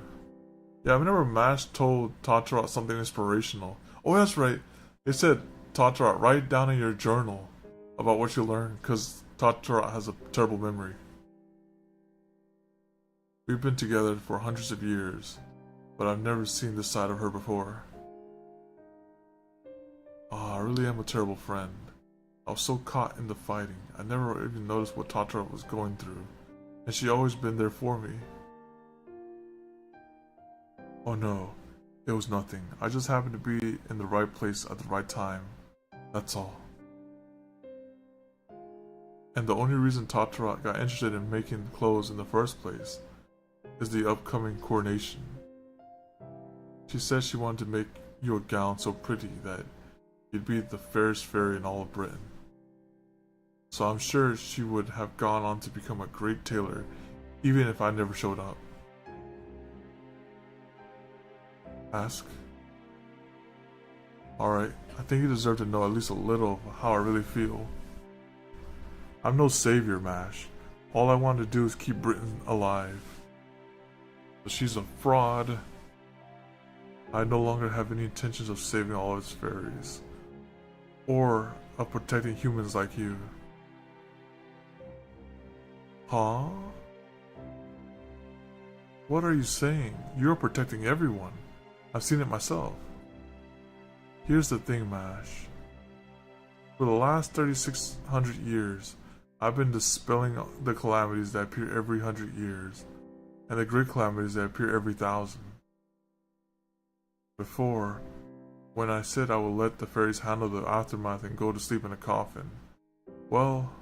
Yeah, I remember Mash told Tatra something inspirational. Oh, that's right. It said, Tatra, write down in your journal about what you learned, because Tatra has a terrible memory. We've been together for hundreds of years, but I've never seen this side of her before. I really am a terrible friend. I was so caught in the fighting, I never even noticed what Tatra was going through, and she always been there for me. Oh no, it was nothing. I just happened to be in the right place at the right time. That's all. And the only reason Tatra got interested in making clothes in the first place is the upcoming coronation. She said she wanted to make you a gown so pretty that you'd be the fairest fairy in all of Britain. So I'm sure she would have gone on to become a great tailor, even if I never showed up. Ask? Alright, I think you deserve to know at least a little of how I really feel. I'm no savior, Mash. All I want to do is keep Britain alive. But she's a fraud. I no longer have any intentions of saving all of its fairies. Or of protecting humans like you. Huh? What are you saying? You're protecting everyone. I've seen it myself. Here's the thing, Mash. For the last 3,600 years, I've been dispelling the calamities that appear every 100 years, and the great calamities that appear every 1,000. Before, when I said I would let the fairies handle the aftermath and go to sleep in a coffin, well,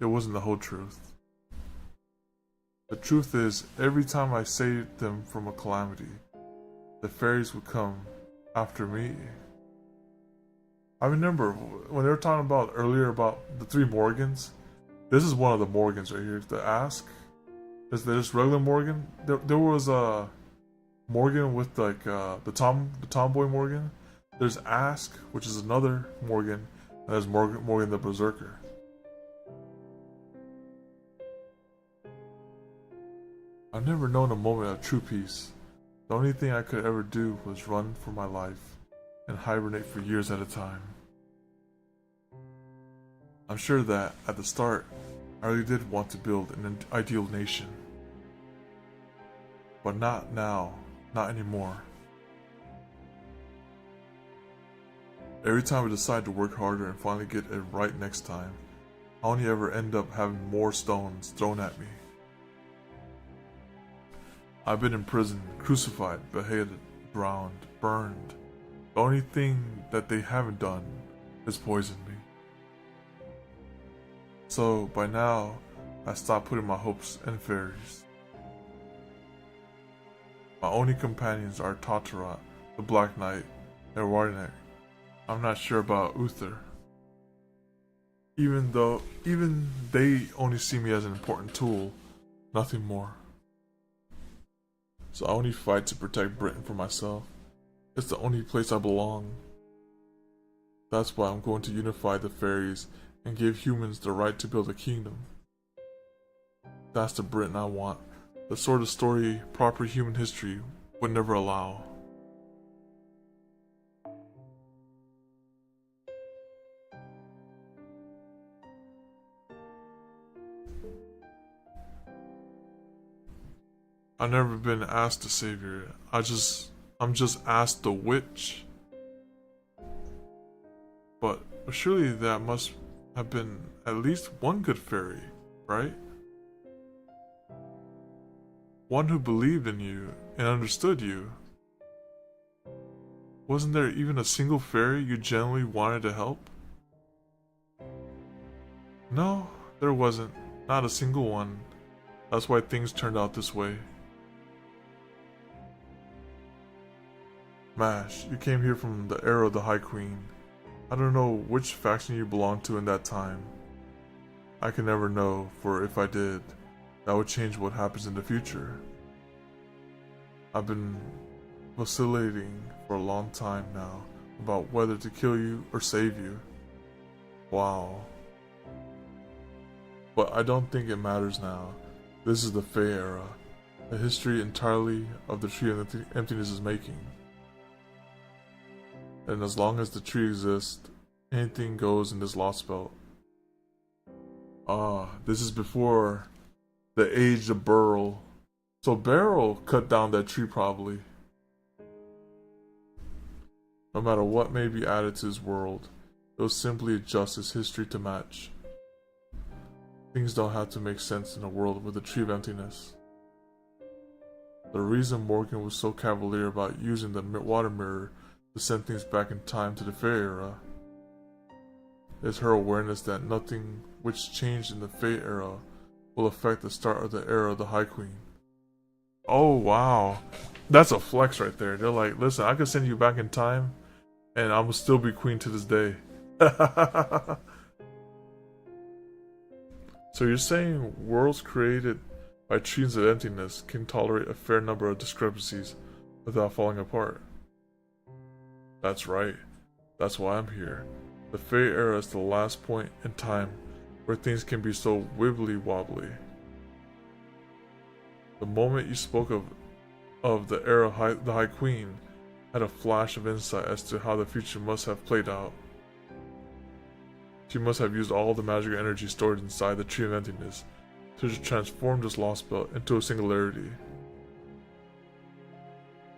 it wasn't the whole truth. The truth is, every time I saved them from a calamity, the fairies would come after me. I remember when they were talking about earlier about the 3 Morgans. This is one of the Morgans right here. The Ask. There's regular Morgan. There was a Morgan with like the tomboy Morgan. There's Ask, which is another Morgan, and there's Morgan the Berserker. I've never known a moment of true peace. The only thing I could ever do was run for my life and hibernate for years at a time. I'm sure that, at the start, I really did want to build an ideal nation. But not now, not anymore. Every time I decide to work harder and finally get it right next time, I only ever end up having more stones thrown at me. I've been imprisoned, crucified, beheaded, drowned, burned. The only thing that they haven't done is poison me. So by now, I stopped putting my hopes in fairies. My only companions are Tatarat, the Black Knight, and Wardenek. I'm not sure about Uther. Even they only see me as an important tool, nothing more. So I only fight to protect Britain for myself. It's the only place I belong. That's why I'm going to unify the fairies and give humans the right to build a kingdom. That's the Britain I want, the sort of story proper human history would never allow. I've never been asked the savior. I'm just asked the witch. But surely that must have been at least one good fairy, right? One who believed in you and understood you. Wasn't there even a single fairy you genuinely wanted to help? No, there wasn't. Not a single one. That's why things turned out this way. Mash, you came here from the era of the High Queen. I don't know which faction you belonged to in that time. I can never know, for if I did, that would change what happens in the future. I've been vacillating for a long time now about whether to kill you or save you. Wow. But I don't think it matters now. This is the Fey era, a history entirely of the Tree of Emptiness is making. And as long as the tree exists, anything goes in this Lostbelt. This is before the age of Burl. So Beryl cut down that tree probably. No matter what may be added to his world, he'll simply adjust his history to match. Things don't have to make sense in a world with a Tree of Emptiness. The reason Morgan was so cavalier about using the water mirror to send things back in time to the Fey era is her awareness that nothing which changed in the Fey era will affect the start of the era of the High Queen. Oh wow, that's a flex right there. They're like, listen, I could send you back in time and I will still be queen to this day. So you're saying worlds created by trees of emptiness can tolerate a fair number of discrepancies without falling apart? That's right. That's why I'm here. The Fey era is the last point in time where things can be so wibbly wobbly. The moment you spoke of the era the High Queen had a flash of insight as to how the future must have played out. She must have used all the magical energy stored inside the Tree of Emptiness to transform this Lostbelt into a singularity.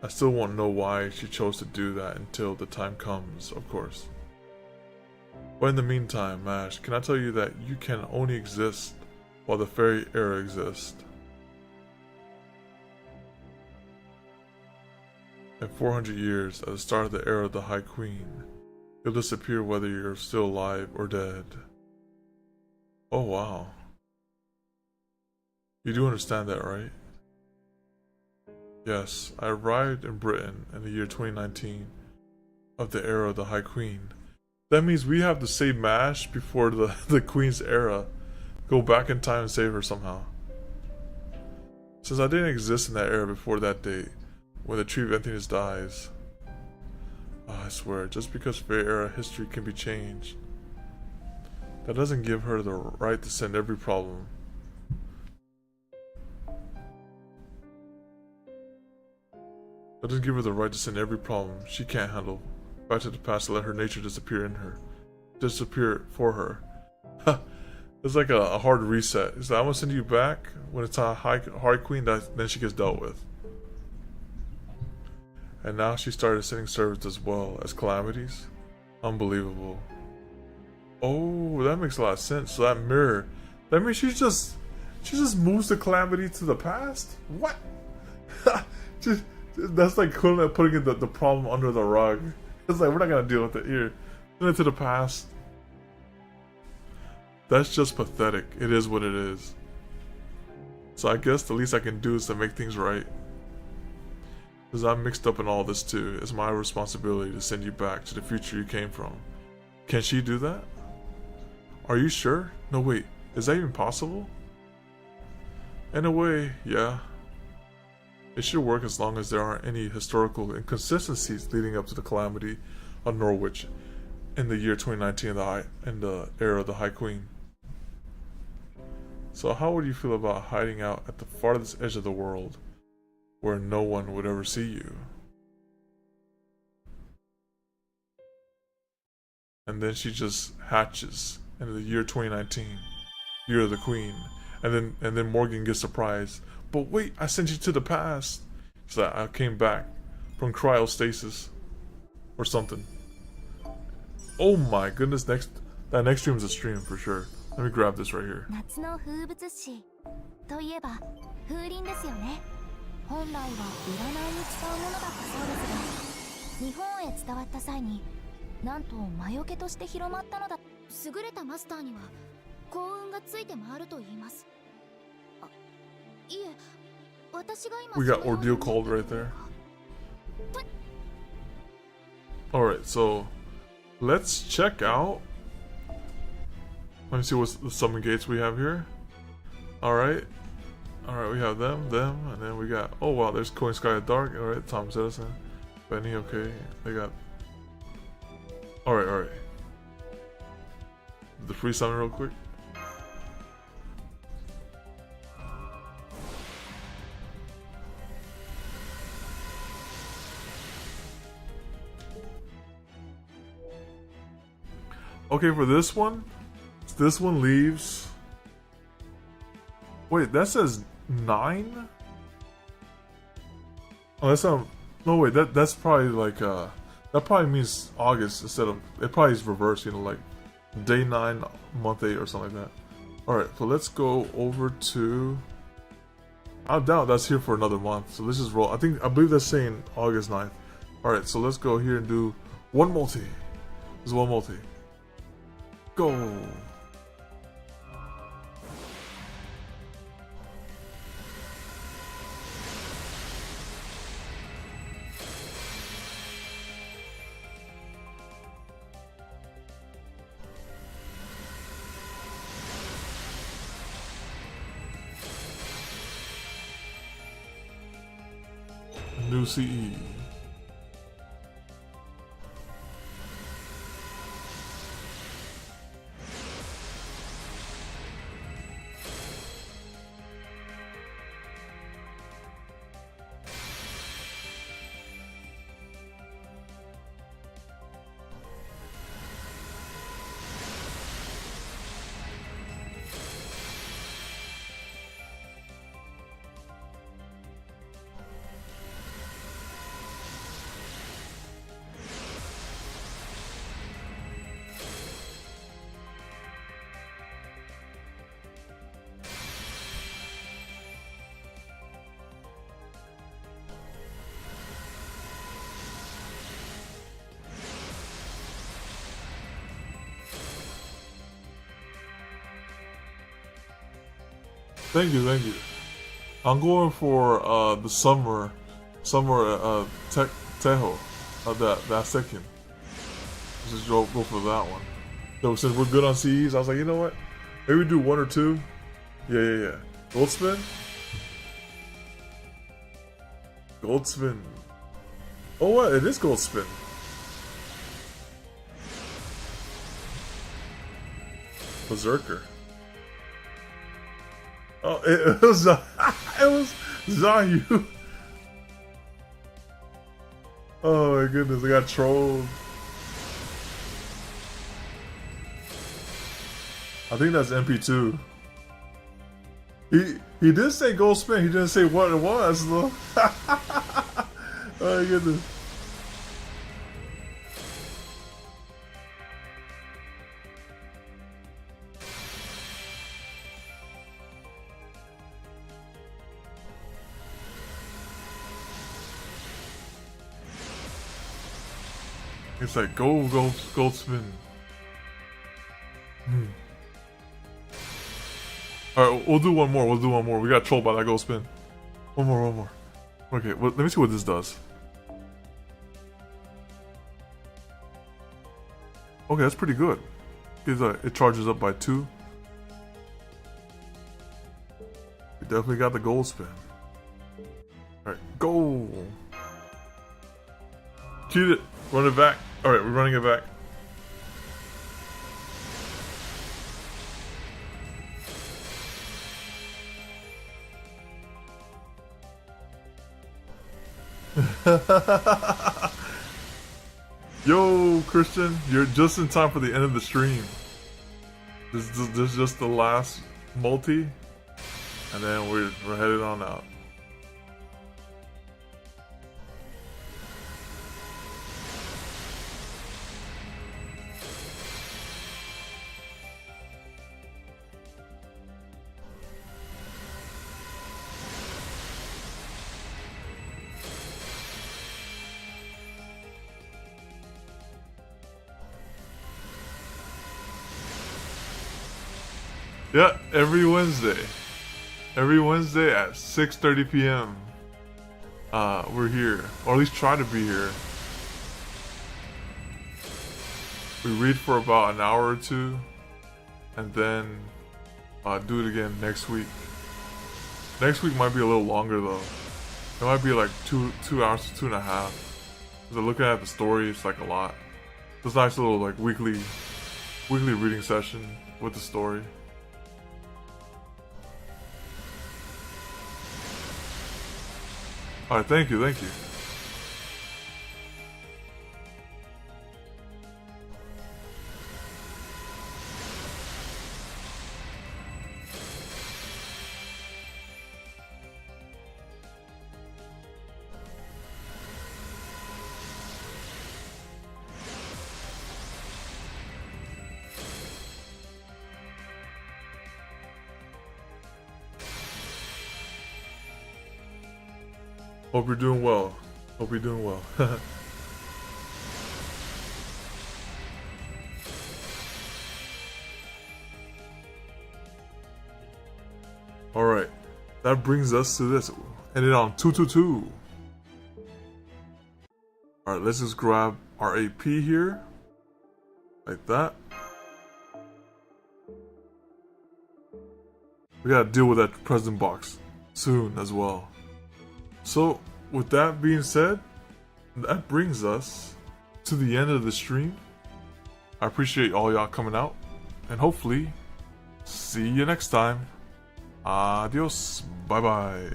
I still won't know why she chose to do that until the time comes, of course. But in the meantime, Mash, can I tell you that you can only exist while the Fairy era exists? In 400 years, at the start of the era of the High Queen, you'll disappear whether you're still alive or dead. Oh wow. You do understand that, right? Yes, I arrived in Britain in the year 2019 of the era of the High Queen. That means we have to save Mash before the Queen's era. Go back in time and save her somehow. Since I didn't exist in that era before that date, when the Tree of Emptiness dies. I swear, just because Fey era history can be changed, that doesn't give her the right to send every problem. That doesn't give her the right to send every problem she can't handle back to the past to let her nature disappear in her. Disappear for her. It's like a hard reset. It's like, I'm gonna send you back when it's a High Queen, then she gets dealt with. And now she started sending servants as well as calamities. Unbelievable. Oh, that makes a lot of sense. So that mirror, that means she just moves the calamity to the past. What? just that's like putting the problem under the rug. It's like we're not gonna deal with it here. Send it to the past. That's just pathetic. It is what it is. So I guess the least I can do is to make things right. Because I'm mixed up in all this too. It's my responsibility to send you back to the future you came from. Can she do that? Are you sure? No, wait. Is that even possible? In a way, yeah. It should work as long as there aren't any historical inconsistencies leading up to the calamity of Norwich in the year 2019 in the era of the High Queen. So how would you feel about hiding out at the farthest edge of the world where no one would ever see you? And then she just hatches in the year 2019, year of the Queen, and then Morgan gets surprised. But wait, I sent you to the past. So I came back from cryostasis or something. Oh my goodness, that next stream is a stream for sure. Let me grab this right here. 夏の風物詩といえば風鈴ですよね。本来は占いに使うものだったそうですが、日本へ伝わった際になんと魔除けとして広まったのだ。優れたマスターには幸運がついて回ると言います。あ、いえ、私が今 We got ordeal called right there. Alright, so let's check out. Let me see what the summon gates we have here. Alright. Alright, we have them, and then we got, oh wow, there's Coin Sky Dark. Alright, Tom Citizen, Benny, okay. They got, alright. The free summon real quick. Okay, for this one leaves. Wait, that says 9? Oh, that's not. No, wait, that's probably like that probably means August instead of. It probably is reversed, you know, like day 9, month 8 or something like that. All right, so let's go over to. I doubt that's here for another month, so let's just roll. I believe that's saying August 9th. All right, so let's go here and do one multi. There's one multi. Go. New CE. Thank you. I'm going for the summer Tejo, that second. Let's just go for that one. So since we're good on CEs, I was like, you know what? Maybe we do 1 or 2. Yeah. Gold spin. Oh what? It is gold spin. Berserker. Oh, it was Zayu. Oh my goodness, I got trolled. I think that's MP2. He did say gold spin, he didn't say what it was though. Oh my goodness. It's like gold spin. Alright, we'll do one more. We got trolled by that gold spin. One more. Okay, well, let me see what this does. Okay, that's pretty good. It charges up by 2. We definitely got the gold spin. Alright, go! Cheat it! Run it back. Alright, we're running it back. Yo, Christian, you're just in time for the end of the stream. This is just the last multi, and then we're headed on out. Yeah, every Wednesday at 6:30 p.m. We're here, or at least try to be here. We read for about an hour or 2, and then do it again next week. Next week might be a little longer though. It might be like 2 hours to 2.5. Because looking at the story, it's like a lot. It's a nice little like weekly reading session with the story. Alright, thank you. Hope you're doing well. Alright, that brings us to this. Ended on 222. Alright, let's just grab our AP here. Like that. We gotta deal with that present box soon as well. So, with that being said, that brings us to the end of the stream. I appreciate all y'all coming out, and hopefully, see you next time. Adios. Bye bye.